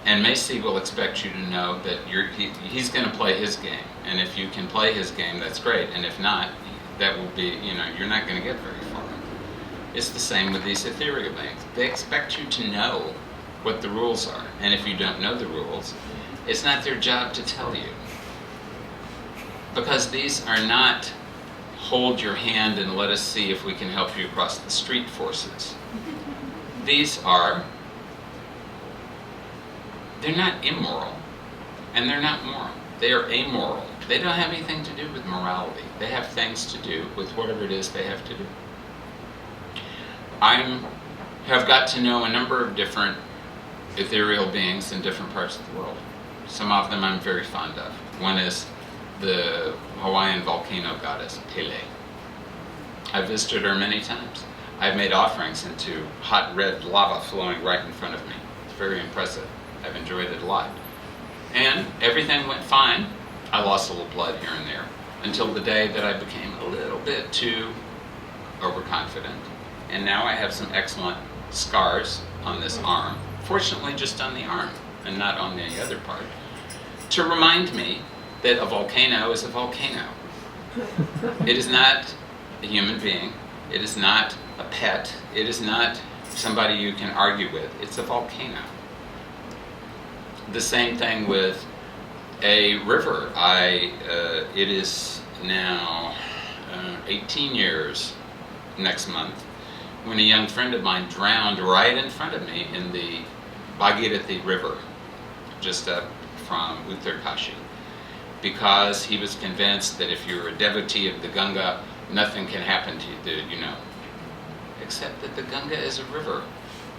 And Messi will expect you to know that he's going to play his game. And if you can play his game, that's great. And if not, that will be, you're not going to get very far. It's the same with these ethereal beings. They expect you to know what the rules are. And if you don't know the rules, it's not their job to tell you. Because these are not hold your hand and let us see if we can help you across the street forces. These are, they're not immoral, and they're not moral. They are amoral. They don't have anything to do with morality. They have things to do with whatever it is they have to do. I'm have got to know a number of different ethereal beings in different parts of the world. Some of them I'm very fond of. One is the Hawaiian volcano goddess, Pele. I've visited her many times. I've made offerings into hot red lava flowing right in front of me. It's very impressive. I've enjoyed it a lot. And everything went fine. I lost a little blood here and there until the day that I became a little bit too overconfident. And now I have some excellent scars on this arm. Fortunately, just on the arm and not on any other part, to remind me that a volcano is a volcano. It is not a human being. It is not a pet. It is not somebody you can argue with. It's a volcano. The same thing with a river. It is now 18 years next month when a young friend of mine drowned right in front of me in the Bhagirathi River, just up from Uttarkashi, because he was convinced that if you're a devotee of the Ganga, nothing can happen to you, except that the Ganga is a river.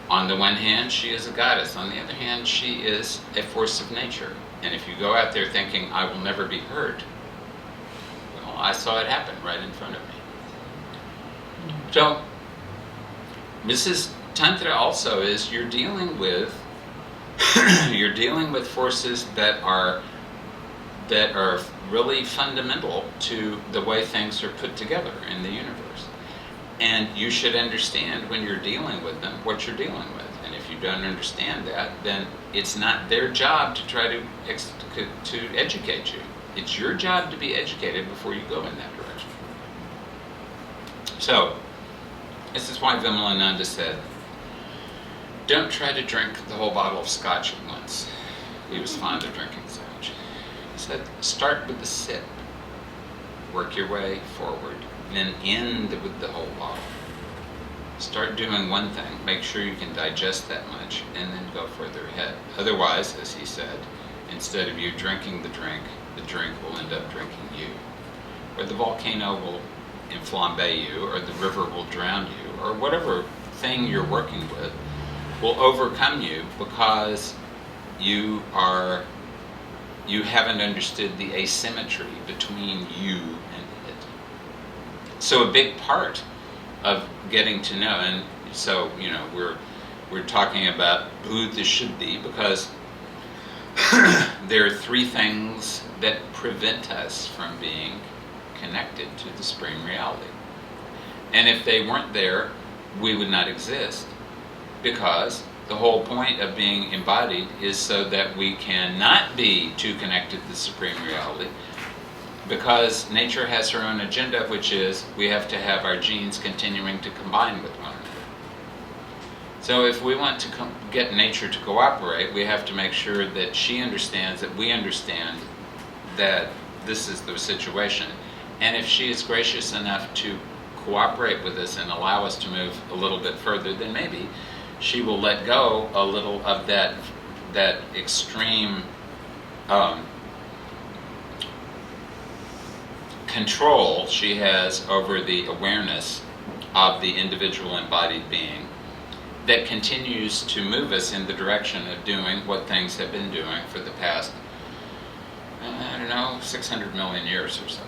On the one hand, she is a goddess. On the other hand, she is a force of nature. And if you go out there thinking, I will never be hurt, well, I saw it happen right in front of me. So, Mrs. Tantra also is you're dealing with forces that are really fundamental to the way things are put together in the universe. And you should understand when you're dealing with them what you're dealing with. And if you don't understand that, then it's not their job to try to educate you. It's your job to be educated before you go in that direction. So, this is why Vimalananda said, don't try to drink the whole bottle of scotch at once. He was fond of drinking scotch. He said, start with a sip. Work your way forward. Then end with the whole bottle. Start doing one thing. Make sure you can digest that much and then go further ahead. Otherwise, as he said, instead of you drinking the drink will end up drinking you. Or the volcano will enflambe you, or the river will drown you, or whatever thing you're working with will overcome you because you haven't understood the asymmetry between you and it. So a big part of getting to know, and so we're talking about who this should be, because there are three things that prevent us from being connected to the supreme reality. And if they weren't there, we would not exist, because the whole point of being embodied is so that we cannot be too connected to the supreme reality, because nature has her own agenda, which is we have to have our genes continuing to combine with one another. So if we want to get nature to cooperate, we have to make sure that she understands that we understand that this is the situation. And if she is gracious enough to cooperate with us and allow us to move a little bit further, then maybe she will let go a little of that extreme control she has over the awareness of the individual embodied being that continues to move us in the direction of doing what things have been doing for the past, 600 million years or so,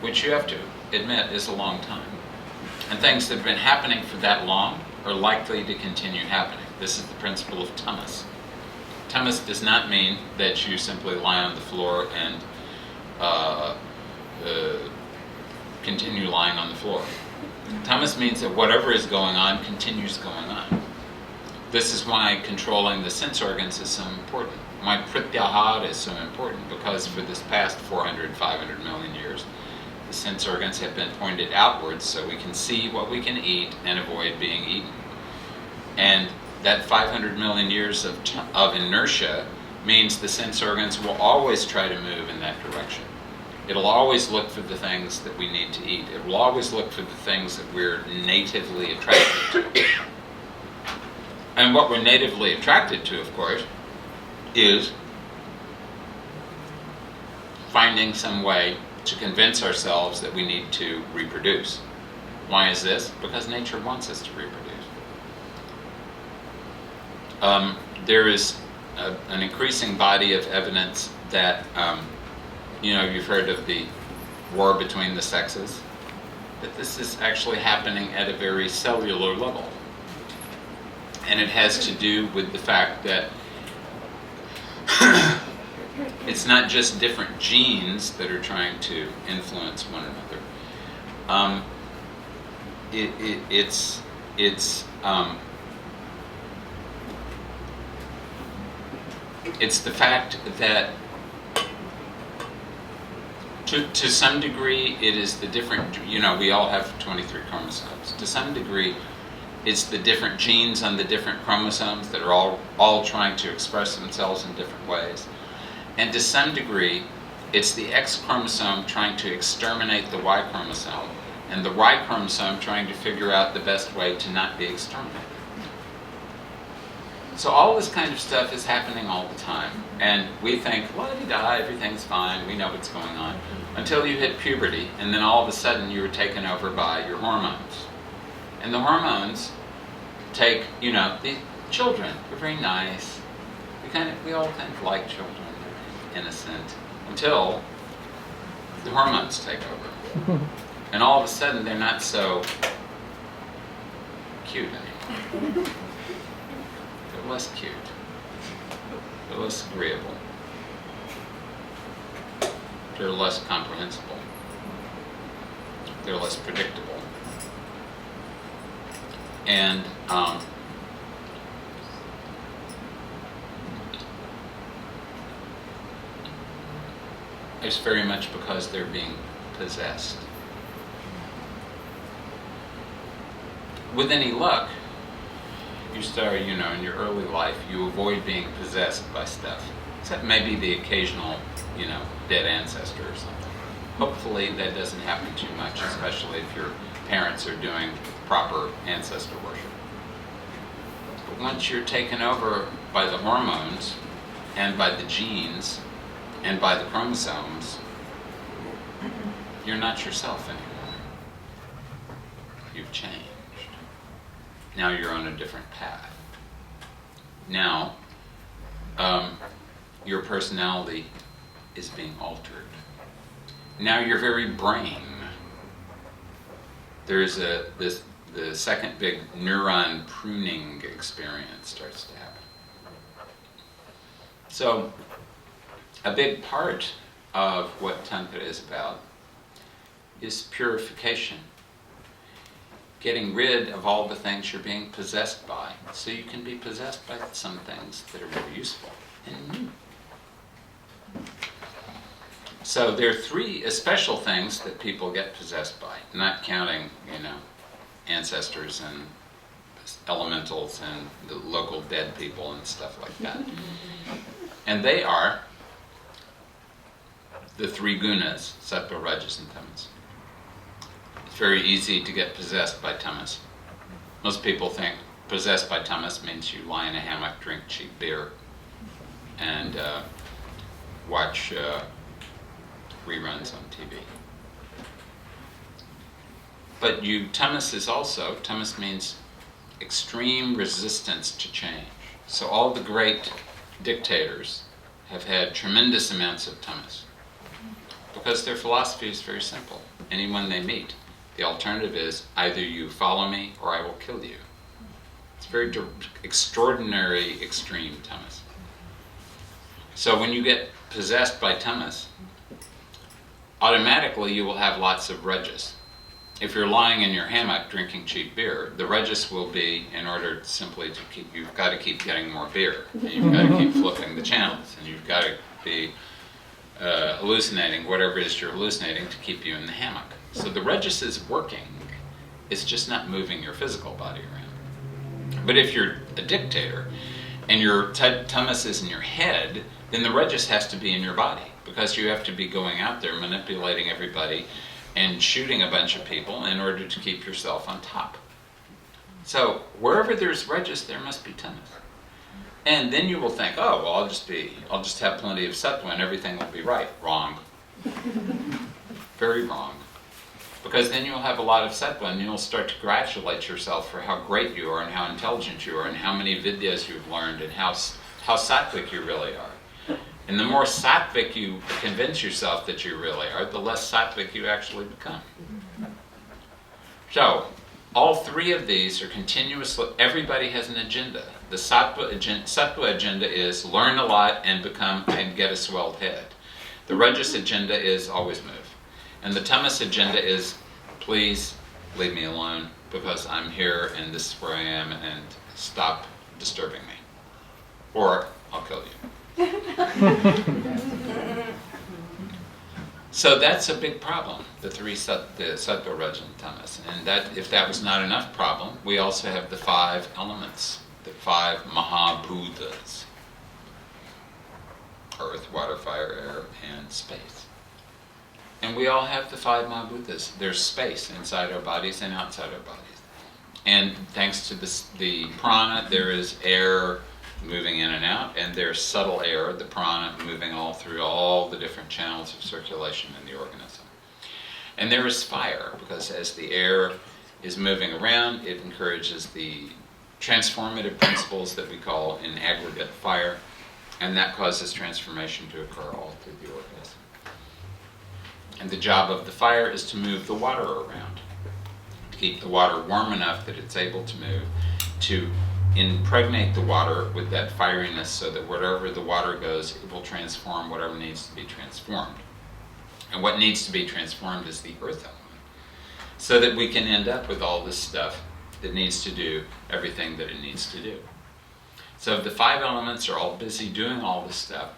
which you have to admit is a long time. And things that have been happening for that long are likely to continue happening. This is the principle of tamas. Tamas does not mean that you simply lie on the floor and continue lying on the floor. Tamas means that whatever is going on continues going on. This is why controlling the sense organs is so important. Why pratyahara is so important, because for this past 400, 500 million years, the sense organs have been pointed outwards so we can see what we can eat and avoid being eaten. And that 500 million years of inertia means the sense organs will always try to move in that direction. It'll always look for the things that we need to eat. It will always look for the things that we're natively attracted to. And what we're natively attracted to, of course, is finding some way to convince ourselves that we need to reproduce. Why is this? Because nature wants us to reproduce. there is an increasing body of evidence that, you've heard of the war between the sexes, but this is actually happening at a very cellular level. And it has to do with the fact that it's not just different genes that are trying to influence one another. It's the fact that to some degree it is the different, we all have 23 chromosomes. To some degree, it's the different genes on the different chromosomes that are all trying to express themselves in different ways. And to some degree, it's the X chromosome trying to exterminate the Y chromosome, and the Y chromosome trying to figure out the best way to not be exterminated. So all this kind of stuff is happening all the time. And we think, la-di-da, everything's fine, we know what's going on. Until you hit puberty, and then all of a sudden you're taken over by your hormones. And the hormones take, the children, they're very nice. We all kind of like children, they're innocent, until the hormones take over. And all of a sudden they're not so cute anymore. They're less cute. They're less agreeable. They're less comprehensible. They're less predictable. And it's very much because they're being possessed. With any luck, you start, in your early life, you avoid being possessed by stuff. Except maybe the occasional, dead ancestor or something. Hopefully that doesn't happen too much, especially if your parents are doing proper ancestor worship. But once you're taken over by the hormones, and by the genes, and by the chromosomes, you're not yourself anymore. You've changed. Now you're on a different path. Now, your personality is being altered. Now your very brain, there's the second big neuron pruning experience starts to happen. So, a big part of what Tantra is about is purification. Getting rid of all the things you're being possessed by, so you can be possessed by some things that are very useful and new. So there are three special things that people get possessed by, not counting, ancestors and elementals and the local dead people and stuff like that. And they are the three gunas, sattva, rajas, and tamas. It's very easy to get possessed by tamas. Most people think possessed by tamas means you lie in a hammock, drink cheap beer, and watch reruns on TV. But tamas means extreme resistance to change. So all the great dictators have had tremendous amounts of tamas because their philosophy is very simple. Anyone they meet, the alternative is either you follow me or I will kill you. It's very extraordinary, extreme tamas. So when you get possessed by tamas, automatically you will have lots of rajas. If you're lying in your hammock drinking cheap beer, the rajas will be, in order simply to keep, you've got to keep getting more beer, and you've got to keep flipping the channels, and you've got to be hallucinating whatever it is you're hallucinating to keep you in the hammock. So the rajas is working, it's just not moving your physical body around. But if you're a dictator, and your tamas is in your head, then the rajas has to be in your body, because you have to be going out there manipulating everybody and shooting a bunch of people in order to keep yourself on top. So wherever there's rajas, there must be tamas. And then you will think, oh, well, I'll just have plenty of sattva and everything will be right. Wrong. Very wrong. Because then you'll have a lot of sattva and you'll start to congratulate yourself for how great you are and how intelligent you are and how many vidyas you've learned and how sattvic you really are. And the more sattvic you convince yourself that you really are, the less sattvic you actually become. So, all three of these are continuously, everybody has an agenda. The sattva agenda is learn a lot and get a swelled head. The rajas agenda is always move. And the tamas agenda is, please leave me alone because I'm here and this is where I am and stop disturbing me. Or I'll kill you. So that's a big problem, the sattva, rajas, and tamas. And that, if that was not enough problem, we also have the 5 elements, the 5 mahabhutas. Earth, water, fire, air, and space. And we all have the 5 mahabhutas. There's space inside our bodies and outside our bodies. And thanks to the prana, there is air moving in and out, and there's subtle air, the prana, moving all through all the different channels of circulation in the organism. And there is fire, because as the air is moving around, it encourages the transformative principles that we call in aggregate fire, and that causes transformation to occur all through the organism. And the job of the fire is to move the water around, to keep the water warm enough that it's able to move, to impregnate the water with that fieriness so that wherever the water goes, it will transform whatever needs to be transformed. And what needs to be transformed is the earth element, so that we can end up with all this stuff that needs to do everything that it needs to do. So if the 5 elements are all busy doing all this stuff,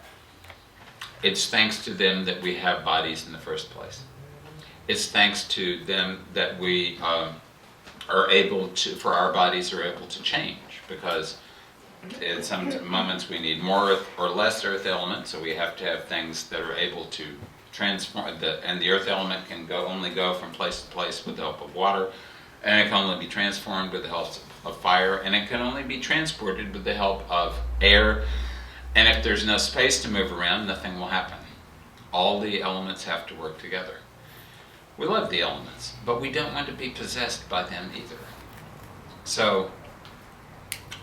it's thanks to them that we have bodies in the first place. It's thanks to them that we are able to, for our bodies are able to change, because in some moments we need more earth or less earth element, so we have to have things that are able to transform, and the earth element can only go from place to place with the help of water, and it can only be transformed with the help of fire, and it can only be transported with the help of air. And if there's no space to move around, nothing will happen. All the elements have to work together. We love the elements, but we don't want to be possessed by them either. So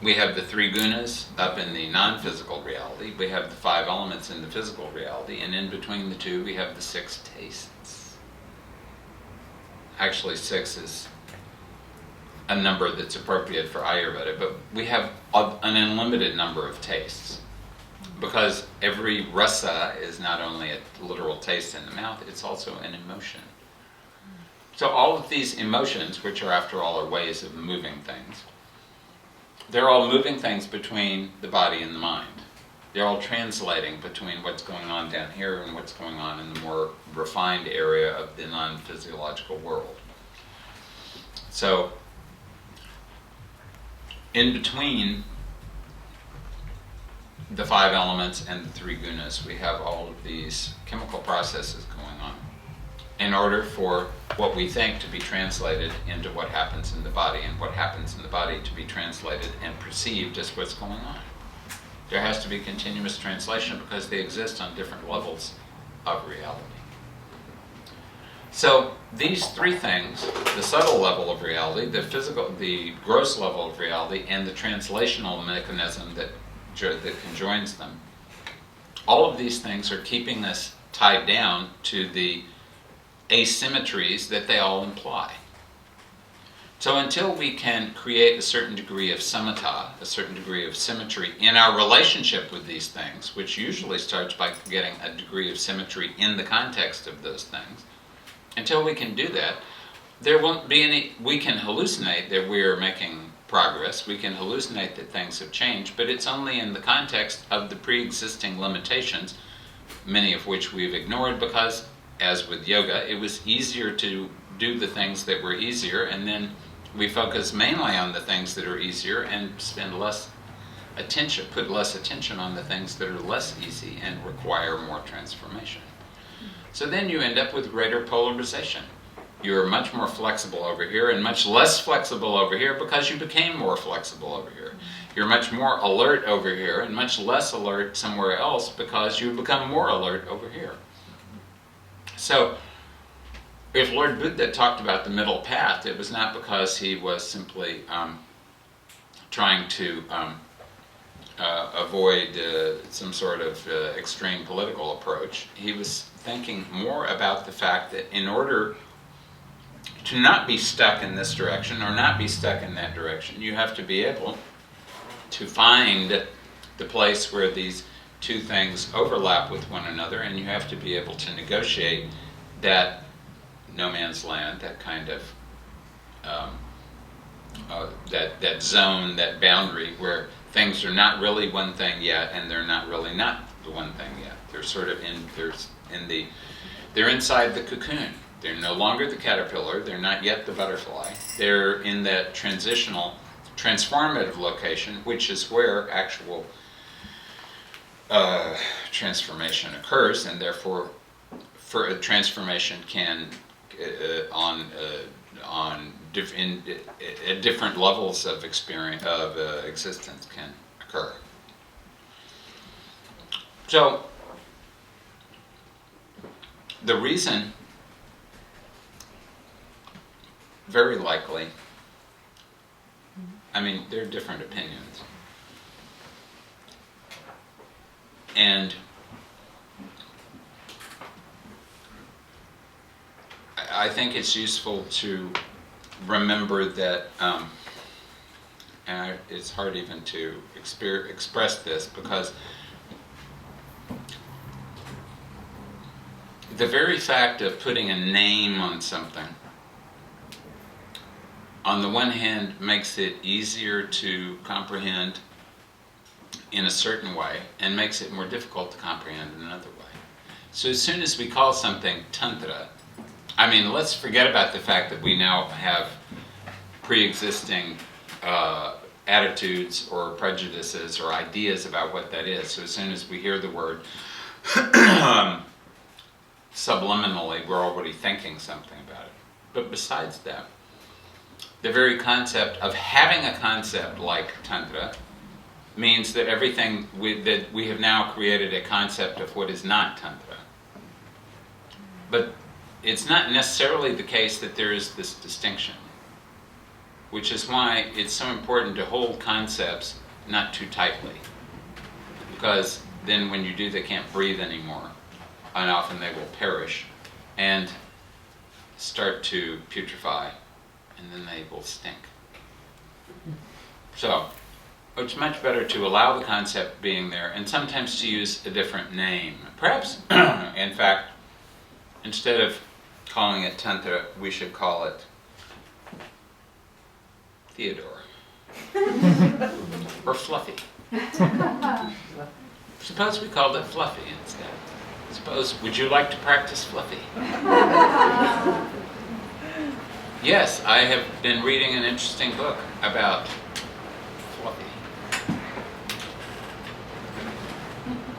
we have the 3 gunas up in the non-physical reality. We have the 5 elements in the physical reality. And in between the 2, we have the 6 tastes. Actually, 6 is a number that's appropriate for Ayurveda, but we have an unlimited number of tastes. Because every rasa is not only a literal taste in the mouth, it's also an emotion. So all of these emotions, which are after all are ways of moving things, they're all moving things between the body and the mind. They're all translating between what's going on down here and what's going on in the more refined area of the non-physiological world. So in between the 5 elements and the 3 gunas, we have all of these chemical processes going on in order for what we think to be translated into what happens in the body, and what happens in the body to be translated and perceived as what's going on. There has to be continuous translation because they exist on different levels of reality. So these 3 things, the subtle level of reality, the physical, the gross level of reality, and the translational mechanism that conjoins them, all of these things are keeping us tied down to the asymmetries that they all imply. So until we can create a certain degree of samatha, a certain degree of symmetry in our relationship with these things, which usually starts by getting a degree of symmetry in the context of those things, until we can do that, there won't be any, we can hallucinate that we're making progress, we can hallucinate that things have changed, but it's only in the context of the pre-existing limitations, many of which we've ignored because, as with yoga, it was easier to do the things that were easier, and then we focus mainly on the things that are easier and spend less attention, put less attention on the things that are less easy and require more transformation. So then you end up with greater polarization. You're much more flexible over here and much less flexible over here because you became more flexible over here. You're much more alert over here and much less alert somewhere else because you become more alert over here. So if Lord Buddha talked about the middle path, it was not because he was simply trying to avoid some sort of extreme political approach. He was thinking more about the fact that in order to not be stuck in this direction or not be stuck in that direction, you have to be able to find the place where these two things overlap with one another, and you have to be able to negotiate that no man's land, that kind of that zone, that boundary where things are not really one thing yet, and they're not really not the one thing yet. They're sort of they're inside the cocoon. They're no longer the caterpillar. They're not yet the butterfly. They're in that transitional, transformative location, which is where actual transformation occurs, and therefore, for a transformation can at different levels of experience of existence can occur. So the reason, very likely, I mean, there are different opinions, and I think it's useful to remember that, and it's hard even to express this, because the very fact of putting a name on something, on the one hand, makes it easier to comprehend in a certain way, and makes it more difficult to comprehend in another way. So as soon as we call something Tantra, I mean, let's forget about the fact that we now have pre-existing attitudes or prejudices or ideas about what that is. So as soon as we hear the word, subliminally, we're already thinking something about it. But besides that, the very concept of having a concept like Tantra means that everything that we have now created a concept of what is not Tantra. But it's not necessarily the case that there is this distinction, which is why it's so important to hold concepts not too tightly, because then when you do, they can't breathe anymore, and often they will perish and start to putrefy, and then they will stink. So it's much better to allow the concept being there, and sometimes to use a different name. Perhaps, in fact, instead of calling it Tantra, we should call it Theodore. Or Fluffy. Suppose we called it Fluffy instead. Suppose, would you like to practice Fluffy? Yes, I have been reading an interesting book about Fluffy.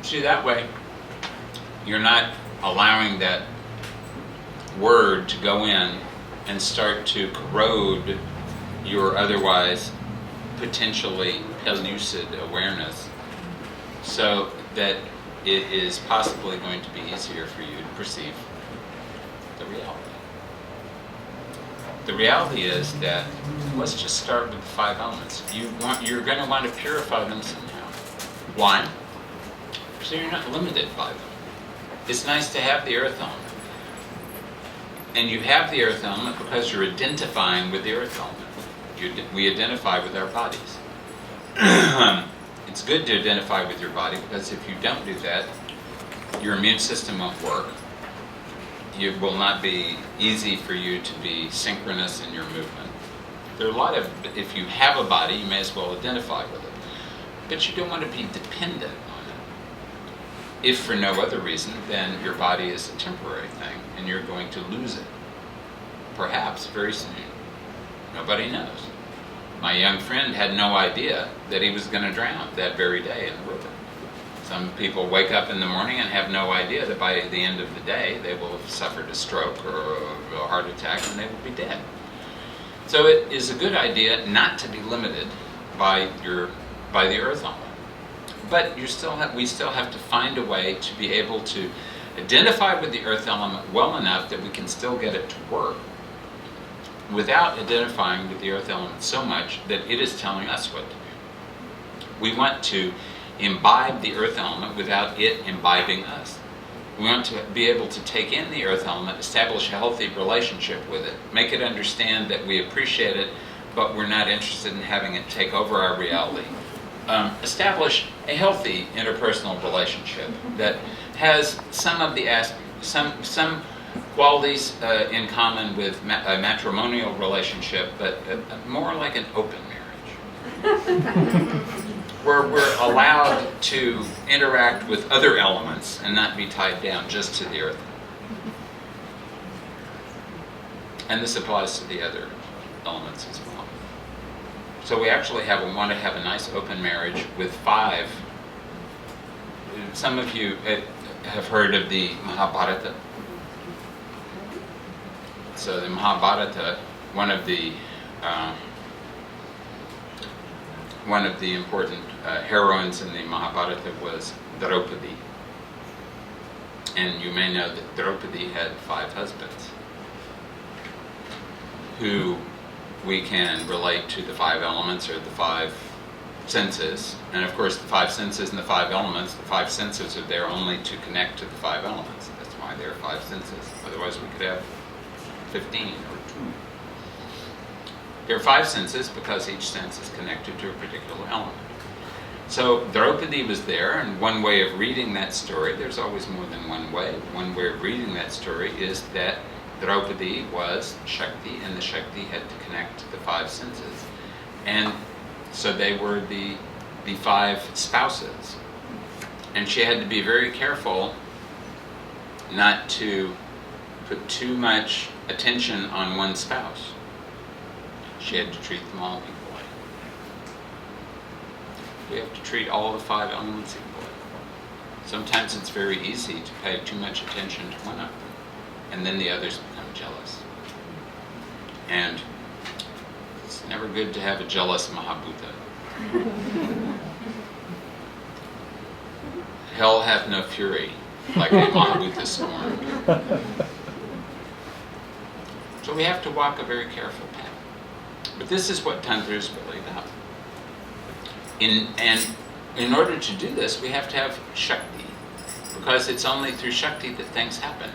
See, that way, you're not allowing that word to go in and start to corrode your otherwise potentially pellucid awareness, so that it is possibly going to be easier for you to perceive the reality. The reality is that, let's just start with the 5 elements. You're going to want to purify them somehow. Why? So you're not limited by them. It's nice to have the earth element. And you have the earth element because you're identifying with the earth element. We identify with our bodies. It's good to identify with your body, because if you don't do that, your immune system won't work. It will not be easy for you to be synchronous in your movement. There are a lot of, if you have a body, you may as well identify with it. But you don't want to be dependent on it. If for no other reason, then your body is a temporary thing, and you're going to lose it. Perhaps very soon. Nobody knows. My young friend had no idea that he was going to drown that very day in the river. Some people wake up in the morning and have no idea that by the end of the day they will have suffered a stroke or a heart attack and they will be dead. So it is a good idea not to be limited by the earth element. But we still have to find a way to be able to identify with the earth element well enough that we can still get it to work, without identifying with the earth element so much that it is telling us what to do. We want to imbibe the earth element without it imbibing us. We want to be able to take in the earth element, establish a healthy relationship with it, make it understand that we appreciate it, but we're not interested in having it take over our reality. Establish a healthy interpersonal relationship that has some of the some qualities in common with a matrimonial relationship, but more like an open marriage, where we're allowed to interact with other elements and not be tied down just to the earth. And this applies to the other elements as well. So we actually want to have a nice open marriage with 5. Some of you have heard of the Mahabharata. So the Mahabharata, one of the important heroines in the Mahabharata was Draupadi. And you may know that Draupadi had 5 husbands, who we can relate to the 5 elements or the 5 senses. And of course the 5 senses and the 5 elements, the 5 senses are there only to connect to the 5 elements. That's why there are 5 senses. Otherwise we could have 15 or 2. There are 5 senses because each sense is connected to a particular element. So Draupadi was there, and one way of reading that story, there's always more than one way. One way of reading that story is that Draupadi was Shakti, and the Shakti had to connect to the 5 senses. And so they were the 5 spouses. And she had to be very careful not to put too much attention on one spouse. She had to treat them all equally. We have to treat all the 5 elements equally. Sometimes it's very easy to pay too much attention to one of them, and then the others become jealous. And it's never good to have a jealous Mahabhuta. Hell hath no fury like a Mahabhuta storm. So we have to walk a very careful path. But this is what Tantra is really about. And in order to do this, we have to have Shakti, because it's only through Shakti that things happen.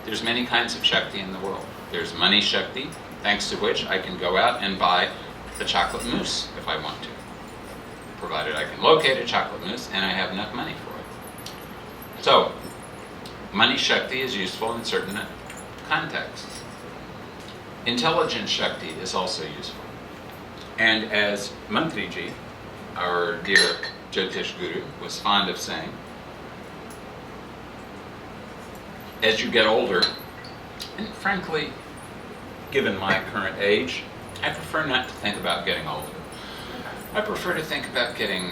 There's many kinds of Shakti in the world. There's money Shakti, thanks to which I can go out and buy a chocolate mousse if I want to, provided I can locate a chocolate mousse and I have enough money for it. So, money Shakti is useful in certain contexts. Intelligence Shakti is also useful. And as Mantriji, our dear Jyotish Guru, was fond of saying, as you get older, and frankly, given my current age, I prefer not to think about getting older. I prefer to think about getting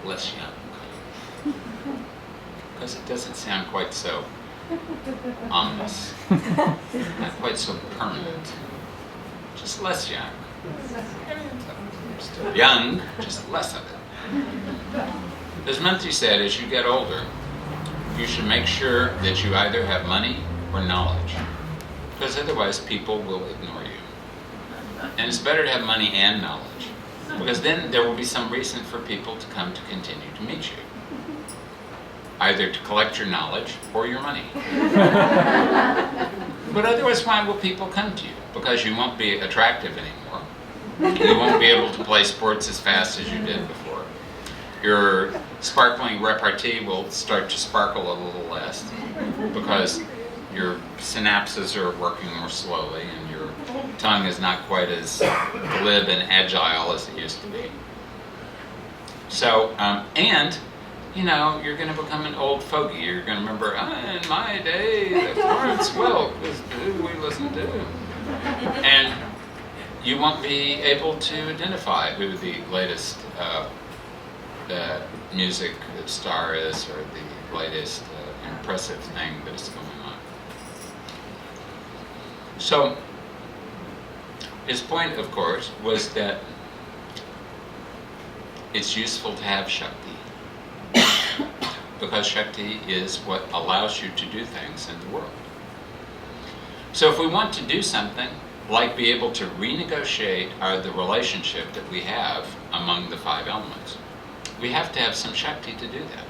less young. Because it doesn't sound quite so ominous, not quite so permanent, just less young. Still young, just less of it. As Mantri said, as you get older, you should make sure that you either have money or knowledge, because otherwise people will ignore you. And it's better to have money and knowledge, because then there will be some reason for people to come to continue to meet you. Either to collect your knowledge or your money. But otherwise, why will people come to you? Because you won't be attractive anymore. You won't be able to play sports as fast as you did before. Your sparkling repartee will start to sparkle a little less because your synapses are working more slowly and your tongue is not quite as glib and agile as it used to be. So, and you know, you're going to become an old fogey. You're going to remember, in my day, the Florence Welk was who we listened to. And you won't be able to identify who the latest music star is or the latest impressive thing that is going on. So, his point, of course, was that it's useful to have Shakti. because Shakti is what allows you to do things in the world. So if we want to do something, like be able to renegotiate the relationship that we have among the 5 elements, we have to have some Shakti to do that.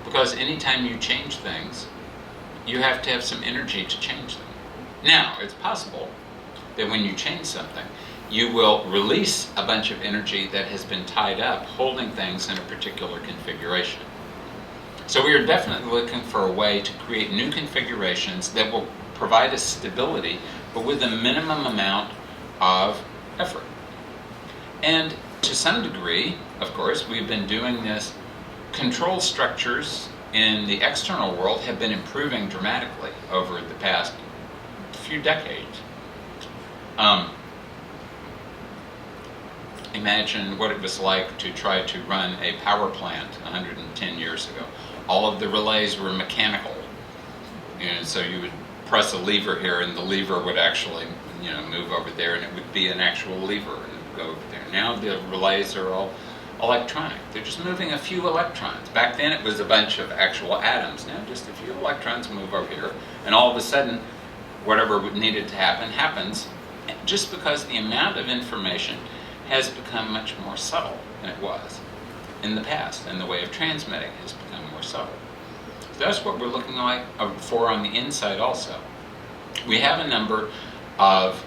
Because anytime you change things, you have to have some energy to change them. Now, it's possible that when you change something, you will release a bunch of energy that has been tied up, holding things in a particular configuration. So we are definitely looking for a way to create new configurations that will provide us stability, but with a minimum amount of effort. And to some degree, of course, we've been doing this. Control structures in the external world have been improving dramatically over the past few decades. Imagine what it was like to try to run a power plant 110 years ago. All of the relays were mechanical. So you would press a lever here and the lever would actually move over there, and it would be an actual lever and it would go over there. Now the relays are all electronic. They're just moving a few electrons. Back then it was a bunch of actual atoms. Now just a few electrons move over here, and all of a sudden whatever needed to happen happens, just because the amount of information has become much more subtle than it was in the past, and the way of transmitting has become more subtle. So that's what we're looking for on the inside also. We have a number of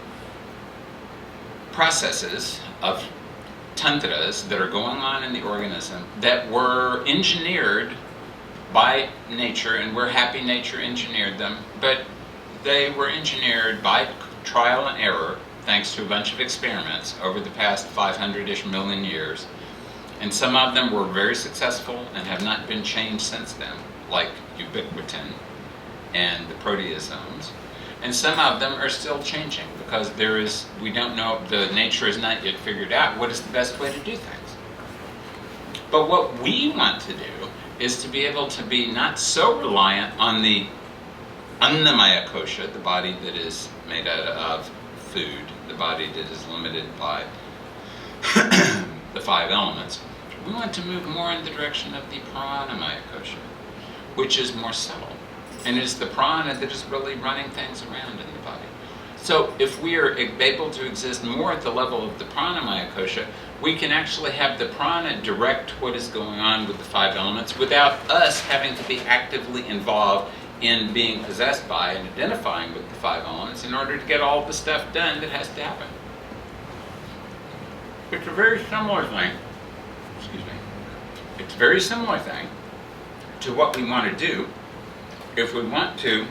processes, of tantras that are going on in the organism that were engineered by nature, and we're happy nature engineered them, but they were engineered by trial and error, thanks to a bunch of experiments over the past 500-ish million years. And some of them were very successful and have not been changed since then, like ubiquitin and the proteasomes. And some of them are still changing because we don't know, the nature has not yet figured out what is the best way to do things. But what we want to do is to be able to be not so reliant on the Annamaya kosha, the body that is made out of food, the body that is limited by the 5 elements. We want to move more in the direction of the Pranamaya kosha, which is more subtle. And it is the prana that is really running things around in the body. So if we are able to exist more at the level of the Pranamaya kosha, we can actually have the prana direct what is going on with the 5 elements without us having to be actively involved in being possessed by and identifying with the 5 elements in order to get all the stuff done that has to happen. It's a very similar thing, it's a very similar thing to what we want to do if we want to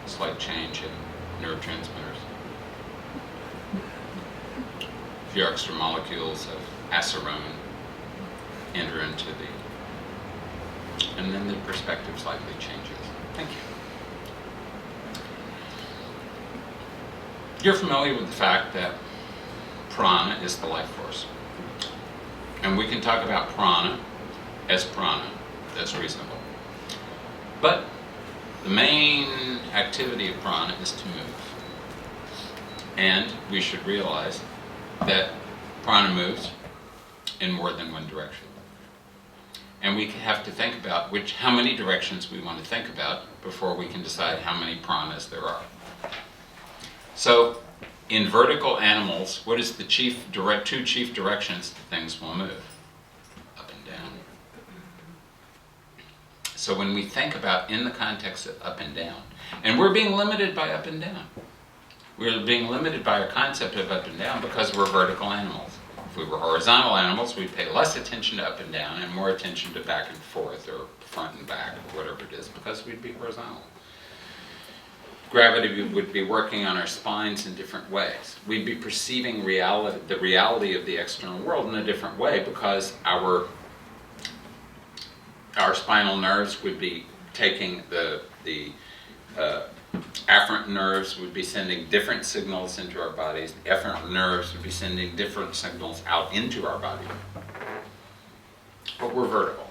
slight change in neurotransmitters. A few extra molecules of acetone enter into and then the perspective slightly changes. Thank you. You're familiar with the fact that prana is the life force. And we can talk about prana as prana. That's reasonable. But the main activity of prana is to move. And we should realize that prana moves in more than one direction. And we have to think about how many directions we want to think about before we can decide how many pranas there are. So, in vertical animals, what is the two chief directions things will move? Up and down. So when we think about in the context of up and down, and we're being limited by up and down. We're being limited by our concept of up and down because we're vertical animals. If we were horizontal animals, we'd pay less attention to up and down and more attention to back and forth or front and back or whatever it is because we'd be horizontal. Gravity would be working on our spines in different ways. We'd be perceiving the reality of the external world in a different way because our our spinal nerves would be taking the afferent nerves would be sending different signals into our bodies. The efferent nerves would be sending different signals out into our body. But we're vertical.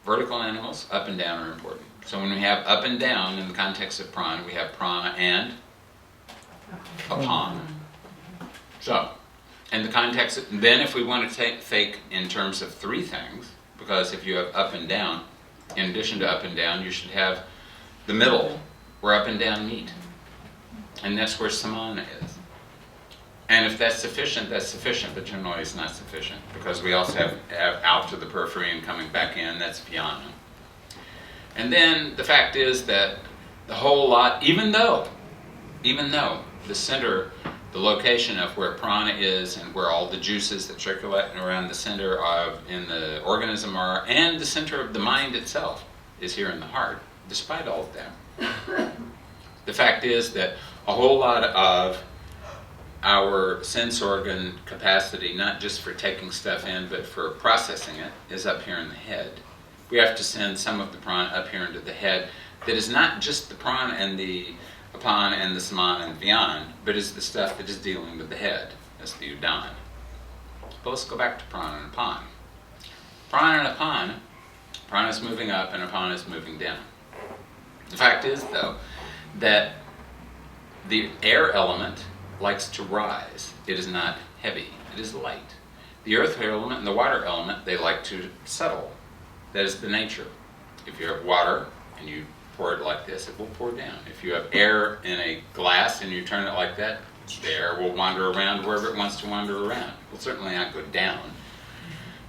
Vertical animals, up and down, are important. So when we have up and down in the context of prana, we have prana and apana. So, in the context, then if we want to think in terms of three things, because if you have up and down, in addition to up and down, you should have the middle, where up and down meet. And that's where samana is. And if that's sufficient, but generally it's not sufficient, because we also have out to the periphery and coming back in, that's jnana. And then the fact is that the whole lot, even though the center, the location of where prana is and where all the juices that circulate around the center in the organism are, and the center of the mind itself is here in the heart, despite all of that, the fact is that a whole lot of our sense organ capacity, not just for taking stuff in, but for processing it, is up here in the head. We have to send some of the prana up here into the head that is not just the prana and the apana and the samana and vyana, but is the stuff that is dealing with the head, as the udana. But let's go back to prana and apana. Prana and apana, prana is moving up and apana is moving down. The fact is, though, that the air element likes to rise. It is not heavy, it is light. The earth element and the water element, they like to settle. That is the nature. If you have water and you pour it like this, it will pour down. If you have air in a glass and you turn it like that, the air will wander around wherever it wants to wander around. It will certainly not go down.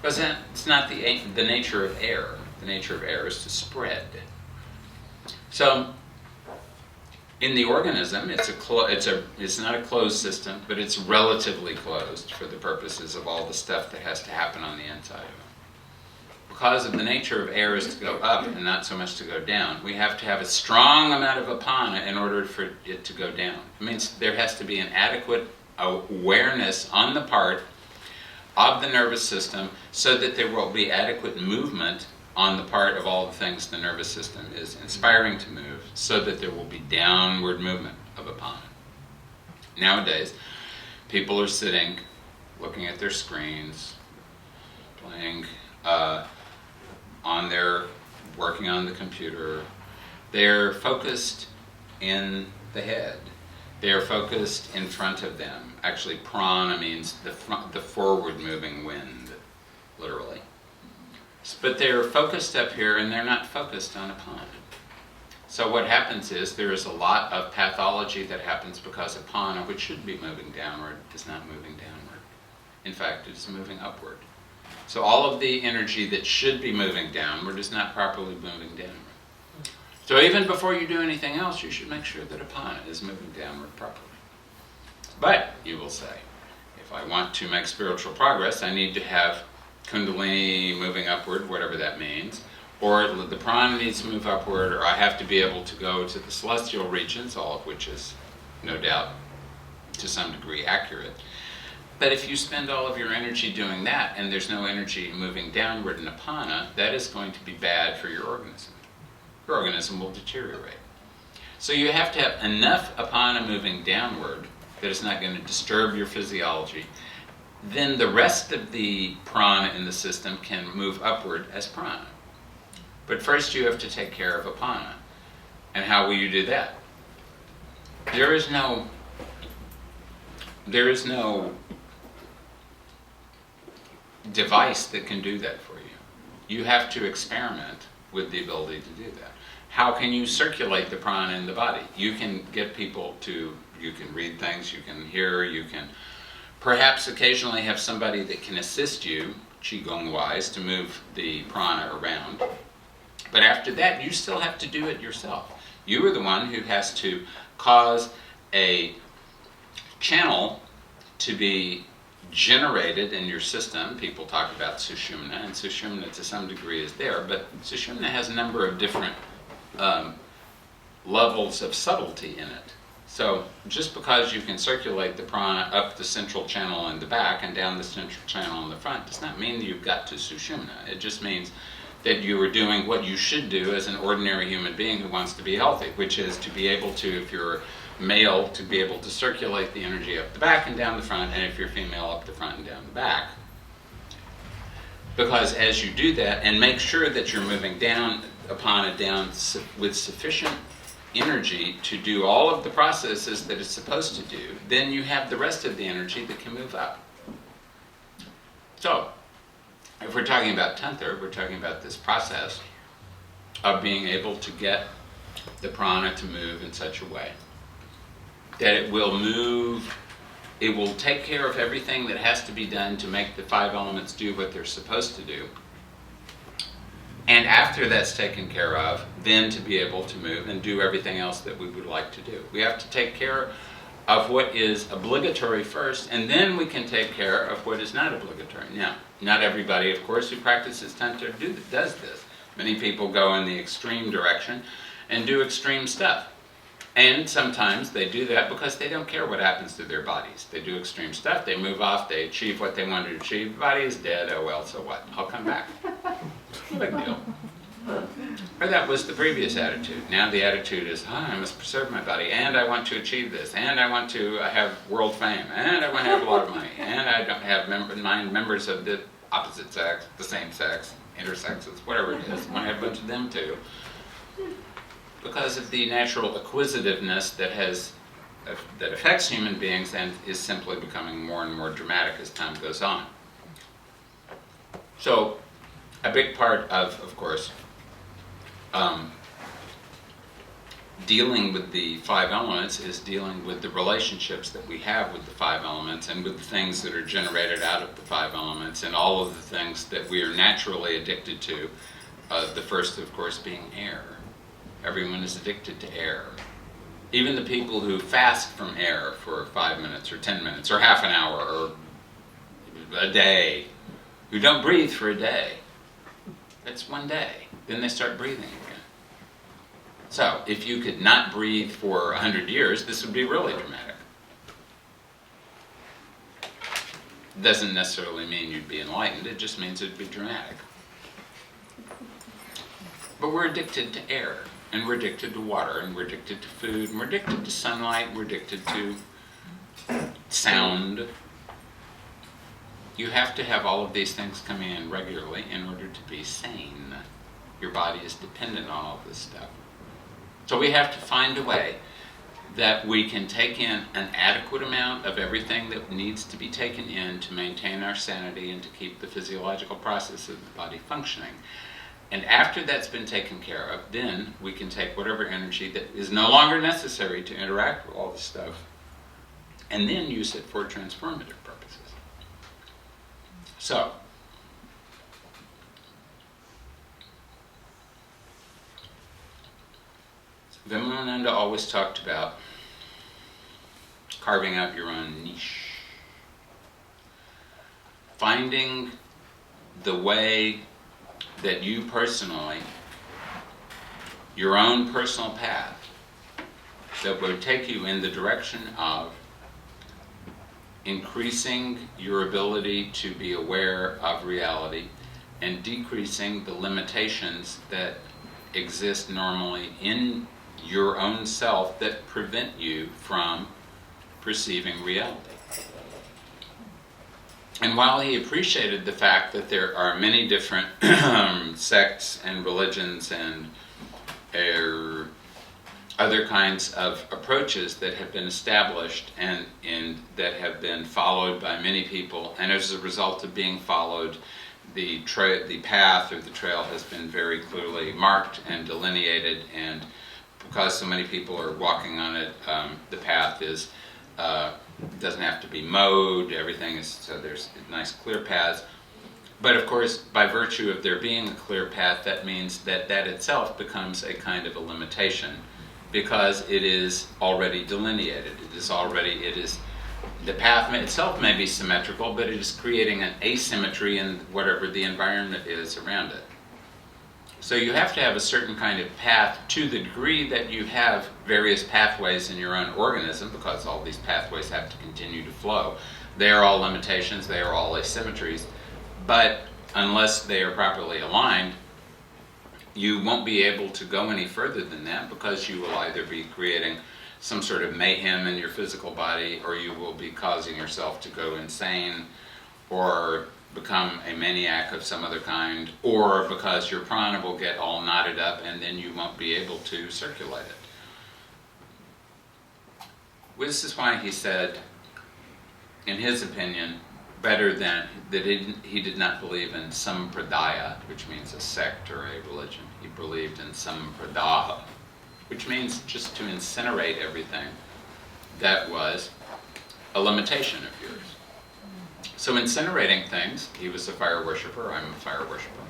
Because it's not the nature of air. The nature of air is to spread. So, in the organism, it's not a closed system, but it's relatively closed for the purposes of all the stuff that has to happen on the inside of it. Because of the nature of air is to go up and not so much to go down, we have to have a strong amount of apana in order for it to go down. It means there has to be an adequate awareness on the part of the nervous system so that there will be adequate movement on the part of all the things the nervous system is inspiring to move, so that there will be downward movement of apana. Nowadays, people are sitting, looking at their screens, playing working on the computer. They're focused in the head. They're focused in front of them. Actually, prana means the forward moving wind, literally. But they're focused up here and they're not focused on apana. So what happens is there is a lot of pathology that happens because apana, which should be moving downward, is not moving downward. In fact, it's moving upward. So all of the energy that should be moving downward is not properly moving downward. So even before you do anything else, you should make sure that apana is moving downward properly. But, you will say, if I want to make spiritual progress, I need to have kundalini moving upward, whatever that means, or the prana needs to move upward, or I have to be able to go to the celestial regions, all of which is no doubt to some degree accurate. But if you spend all of your energy doing that and there's no energy moving downward in apana, that is going to be bad for your organism. Your organism will deteriorate. So you have to have enough apana moving downward that it's not going to disturb your physiology. Then the rest of the prana in the system can move upward as prana. But first you have to take care of apana. And how will you do that? There is no device that can do that for you. You have to experiment with the ability to do that. How can you circulate the prana in the body? You can get people to, you can read things, you can hear, you can perhaps occasionally have somebody that can assist you, qigong-wise, to move the prana around. But after that, you still have to do it yourself. You are the one who has to cause a channel to be generated in your system. People talk about sushumna, and sushumna to some degree is there, but sushumna has a number of different levels of subtlety in it. So just because you can circulate the prana up the central channel in the back and down the central channel in the front does not mean that you've got to sushumna. It just means that you are doing what you should do as an ordinary human being who wants to be healthy, which is to be able to, if you're male, to be able to circulate the energy up the back and down the front, and if you're female, up the front and down the back. Because as you do that, and make sure that you're moving down upon it down with sufficient energy to do all of the processes that it's supposed to do, then you have the rest of the energy that can move up. So, if we're talking about Tantra, we're talking about this process of being able to get the prana to move in such a way that it will move, it will take care of everything that has to be done to make the 5 elements do what they're supposed to do. And after that's taken care of, then to be able to move and do everything else that we would like to do. We have to take care of what is obligatory first, and then we can take care of what is not obligatory. Now, not everybody, of course, who practices Tantra does this. Many people go in the extreme direction and do extreme stuff. And sometimes they do that because they don't care what happens to their bodies. They do extreme stuff, they move off, they achieve what they wanted to achieve. The body is dead, oh well, so what? I'll come back. No big deal. Or that was the previous attitude. Now the attitude is, I must preserve my body, and I want to achieve this, and I want to have world fame, and I want to have a lot of money, and I don't have members of the opposite sex, the same sex, intersexes, whatever it is. I want to have a bunch of them too. Because of the natural acquisitiveness that affects human beings and is simply becoming more and more dramatic as time goes on. So, a big part of course, dealing with the 5 elements is dealing with the relationships that we have with the 5 elements and with the things that are generated out of the 5 elements and all of the things that we are naturally addicted to. The first, of course, being air. Everyone is addicted to air. Even the people who fast from air for 5 minutes or 10 minutes or half an hour or a day, who don't breathe for a day. That's one day. Then they start breathing again. So, if you could not breathe for 100 years, this would be really dramatic. Doesn't necessarily mean you'd be enlightened, it just means it'd be dramatic. But we're addicted to air, and we're addicted to water, and we're addicted to food, and we're addicted to sunlight, and we're addicted to sound. You have to have all of these things coming in regularly in order to be sane. Your body is dependent on all this stuff. So we have to find a way that we can take in an adequate amount of everything that needs to be taken in to maintain our sanity and to keep the physiological process of the body functioning. And after that's been taken care of, then we can take whatever energy that is no longer necessary to interact with all this stuff and then use it for transformative purposes. So, Vimalananda always talked about carving out your own niche. Finding the way that you personally, your own personal path, that would take you in the direction of increasing your ability to be aware of reality and decreasing the limitations that exist normally in your own self that prevent you from perceiving reality. And while he appreciated the fact that there are many different sects and religions and other kinds of approaches that have been established and that have been followed by many people, and as a result of being followed, the path or the trail has been very clearly marked and delineated, and because so many people are walking on it, the path is doesn't have to be mowed, everything is, so there's nice clear paths. But of course, by virtue of there being a clear path, that means that itself becomes a kind of a limitation because it is already delineated. The path itself may be symmetrical, but it is creating an asymmetry in whatever the environment is around it. So you have to have a certain kind of path to the degree that you have various pathways in your own organism, because all these pathways have to continue to flow. They are all limitations, they are all asymmetries, but unless they are properly aligned, you won't be able to go any further than that, because you will either be creating some sort of mayhem in your physical body, or you will be causing yourself to go insane, or become a maniac of some other kind, or because your prana will get all knotted up and then you won't be able to circulate it. This is why he said, in his opinion, better than that he did not believe in sampradaya, which means a sect or a religion. He believed in sampradaha, which means just to incinerate everything that was a limitation of yours. So incinerating things, he was a fire worshiper, I'm a fire worshiper.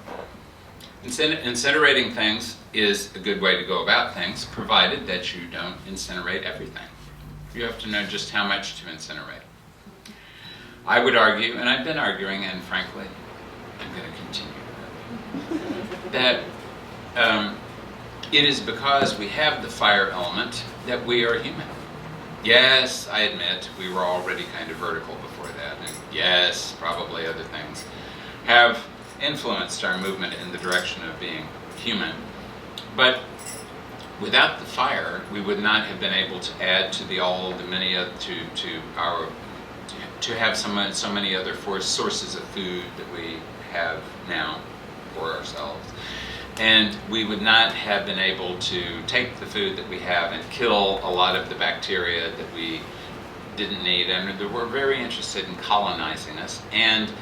Incinerating things is a good way to go about things, provided that you don't incinerate everything. You have to know just how much to incinerate. I would argue, and I've been arguing, and frankly, I'm going to continue to argue, that it is because we have the fire element that we are human. Yes, I admit, we were already kind of vertical before that, and yes, probably other things have influenced our movement in the direction of being human. But without the fire, we would not have been able to add to the all, the many, to have so many other sources of food that we have now for ourselves. And we would not have been able to take the food that we have and kill a lot of the bacteria that we didn't need and that were very interested in colonizing us. And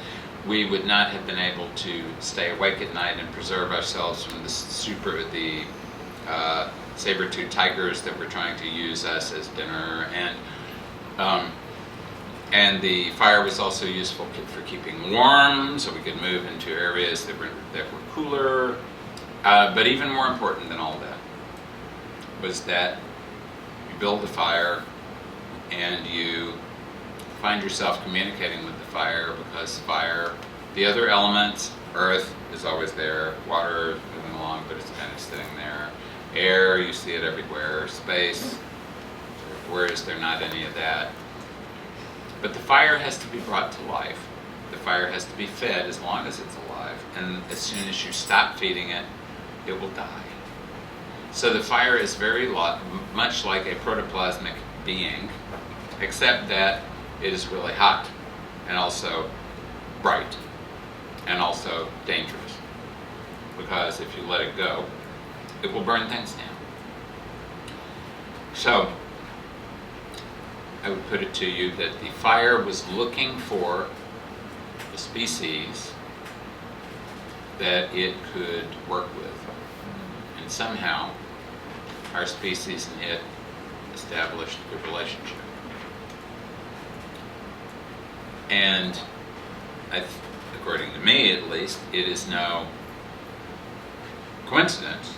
we would not have been able to stay awake at night and preserve ourselves from the saber-toothed tigers that were trying to use us as dinner. And the fire was also useful for keeping warm, so we could move into areas that were cooler. But even more important than all that was that you build the fire and you find yourself communicating with the fire, because fire, the other elements, earth is always there, water is moving along but it's kind of sitting there, air, you see it everywhere, space, where is there not any of that? But the fire has to be brought to life. The fire has to be fed as long as it's alive, and as soon as you stop feeding it, it will die. So the fire is very much like a protoplasmic being, except that it is really hot and also bright and also dangerous, because if you let it go, it will burn things down. So I would put it to you that the fire was looking for a species that it could work with. And somehow, our species and it established a good relationship. And according to me at least, it is no coincidence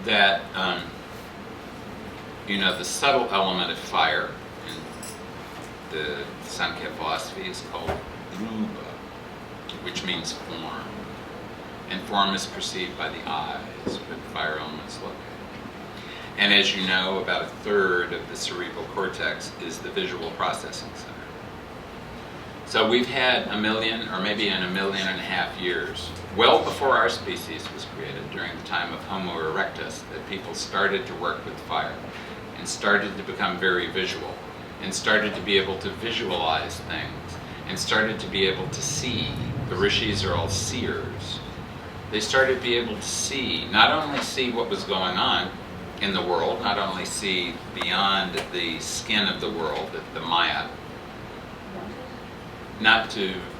that the subtle element of fire in the Sankhya philosophy is called rupa, which means form. And form is perceived by the eyes, where the fire elements located. And as you know, about a third of the cerebral cortex is the visual processing center. So we've had 1 million, or maybe in 1.5 million years, well before our species was created, during the time of Homo erectus, that people started to work with fire and started to become very visual and started to be able to visualize things and started to be able to see. The rishis are all seers. They started to be able to see, not only see what was going on in the world, not only see beyond the skin of the world, the Maya,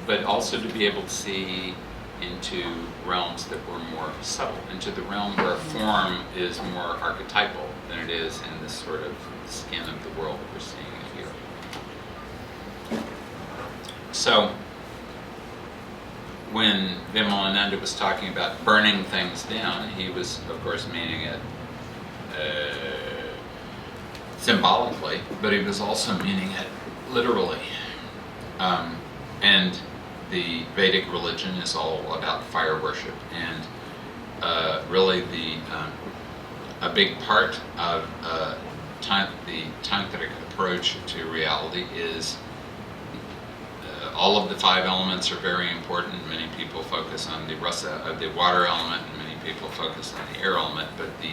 but also to be able to see into realms that were more subtle, into the realm where form is more archetypal than it is in this sort of skin of the world that we're seeing it here. So, when Vimalananda was talking about burning things down, he was, of course, meaning it symbolically, but he was also meaning it literally. And the Vedic religion is all about fire worship, and really a big part of the tantric approach to reality is all of the 5 elements are very important. Many people focus on the rasa of the water element, and many people focus on the air element, but the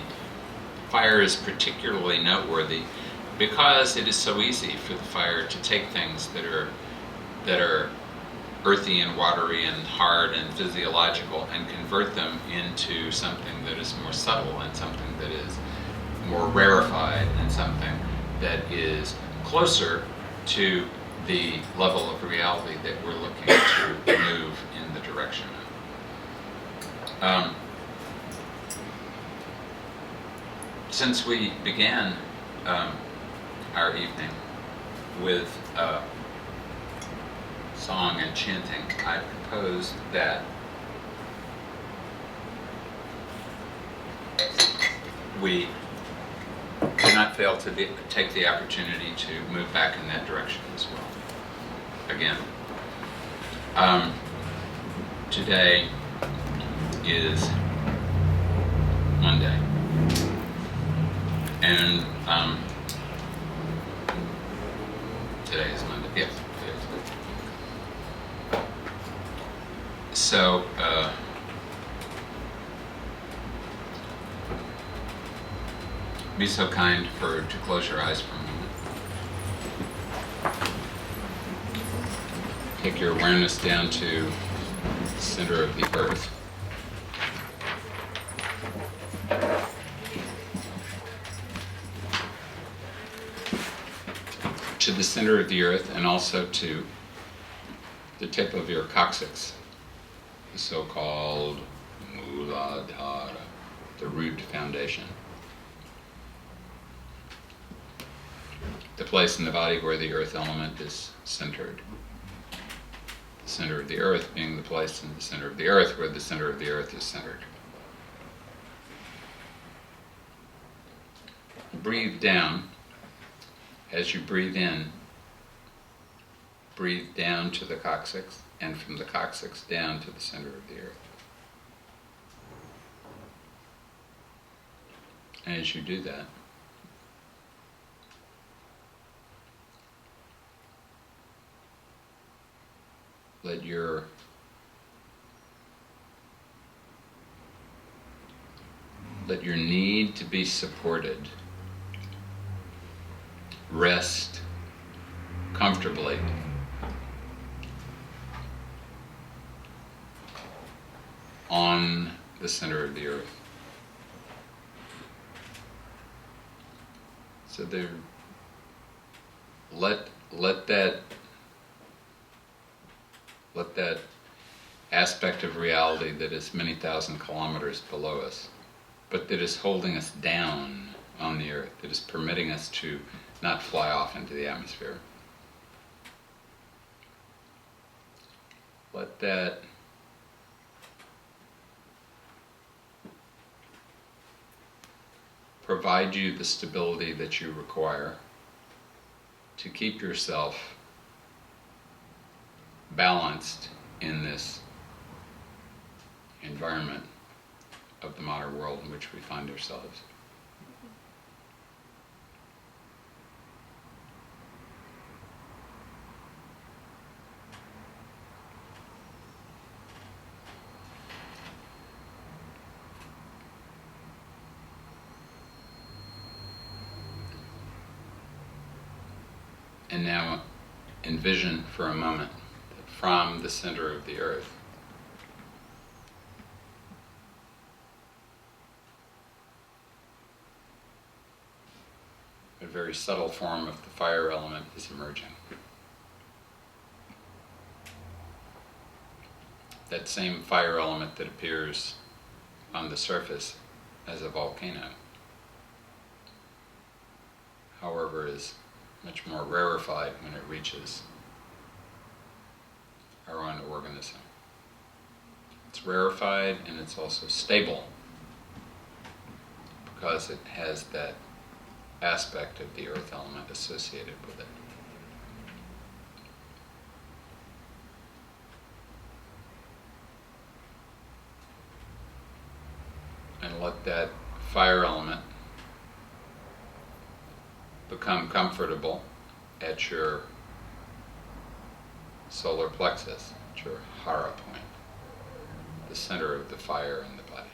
fire is particularly noteworthy because it is so easy for the fire to take things that are earthy and watery and hard and physiological and convert them into something that is more subtle and something that is more rarefied and something that is closer to the level of reality that we're looking to move in the direction of. Since we began our evening with song and chanting, I proposed that we do not fail to take the opportunity to move back in that direction as well. Again, today is Monday, and today is Monday. Yes, today is Monday. So, be so kind to close your eyes for a moment. Take your awareness down to the center of the earth. To the center of the earth, and also to the tip of your coccyx, the so-called Muladhara, the root foundation. The place in the body where the earth element is centered. The center of the earth being the place in the center of the earth where the center of the earth is centered. Breathe down. As you breathe in, breathe down to the coccyx, and from the coccyx down to the center of the earth. And as you do that, let your need to be supported rest comfortably on the center of the earth. So there, let that aspect of reality that is many thousand kilometers below us, but that is holding us down on the earth, that is permitting us to not fly off into the atmosphere. Let that provide you the stability that you require to keep yourself balanced in this environment of the modern world in which we find ourselves. And now envision for a moment that from the center of the earth, a very subtle form of the fire element is emerging. That same fire element that appears on the surface as a volcano, however, is much more rarefied when it reaches our own organism. It's rarefied and it's also stable because it has that aspect of the earth element associated with it. And let that fire element become comfortable at your solar plexus, at your hara point, the center of the fire in the body.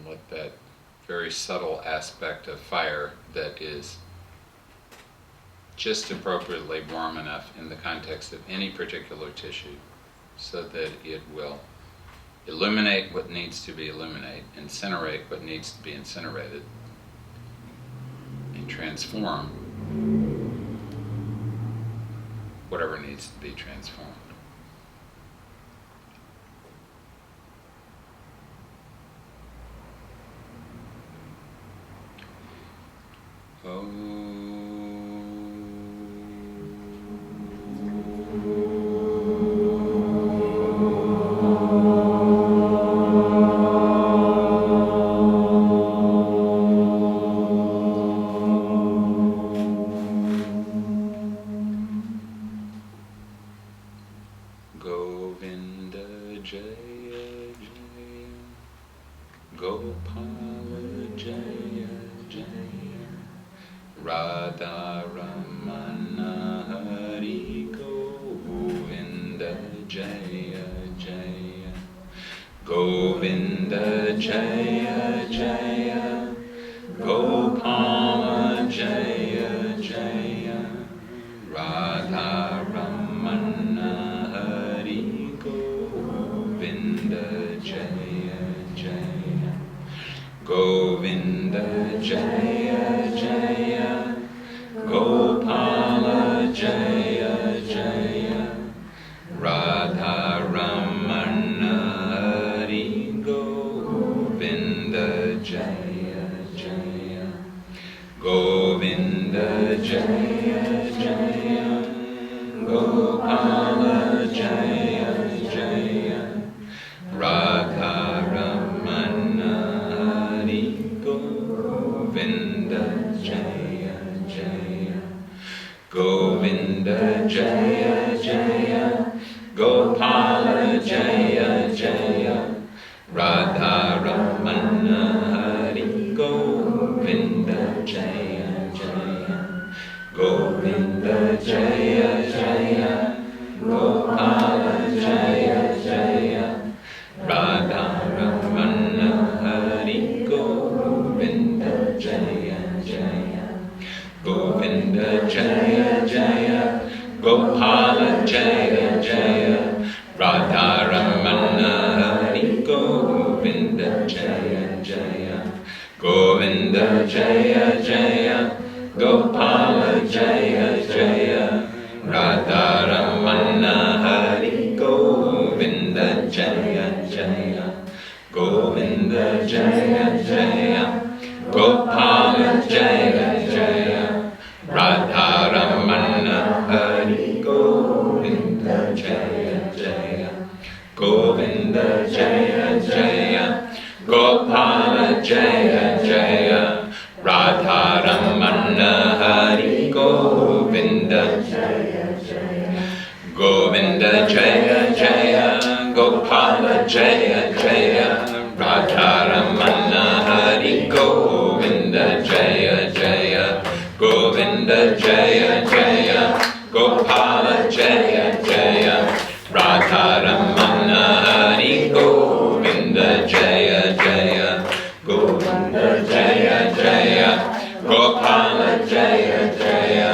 and let that very subtle aspect of fire that is just appropriately warm enough in the context of any particular tissue so that it will illuminate what needs to be illuminated, incinerate what needs to be incinerated, and transform whatever needs to be transformed. Govinda Jaya Jaya, Gopala Jaya Jaya, Radha Ramana Hari Govinda Jaya Jaya, Govinda Jaya Jaya, Gopala Jaya Jaya, Radha Ramana Govinda Jaya Jaya, Govinda Jaya Jaya, Gopala Jaya Jaya, Radha Ramana Hari Govinda Jaya Jaya, Govinda Jaya Jaya, Gopala Jaya Jaya, Radha Ramana Hari Govinda Jaya Jaya, Govinda Jaya Jaya, Gopala Jaya Jaya, Radha Ramana Hari Govinda Jaya Jaya, Govinda Jaya Jaya, Gopala Jaya Jaya, Radha Ramana Hari Govinda Jaya Jaya, Govinda Jaya Jaya, Gopala Jaya Jaya, Radha Ramana Hari Govinda Jaya Jaya, Govinda Jaya Jaya, Gopala Jaya Jaya, Radha Ramana Hari Govinda Jaya Jaya, Govinda Jaya Jaya, Gopala Jaya Jaya, Radha Ramana Hari Govinda Jaya Jaya, Govinda Jaya Jaya, Gopala Jaya Jaya, Radha Ramana Hari Govinda Jaya Jaya, Govinda Jaya Jaya, Gopala Jaya Jaya, Radha Ramana Hari Govinda Jaya Jaya, Govinda Jaya Jaya, Gopala Jaya Jaya,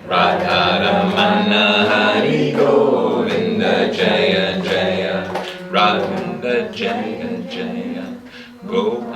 Radha Ramana Hari Govinda Jaya Jaya, Radha Jaya Jaya, Gopala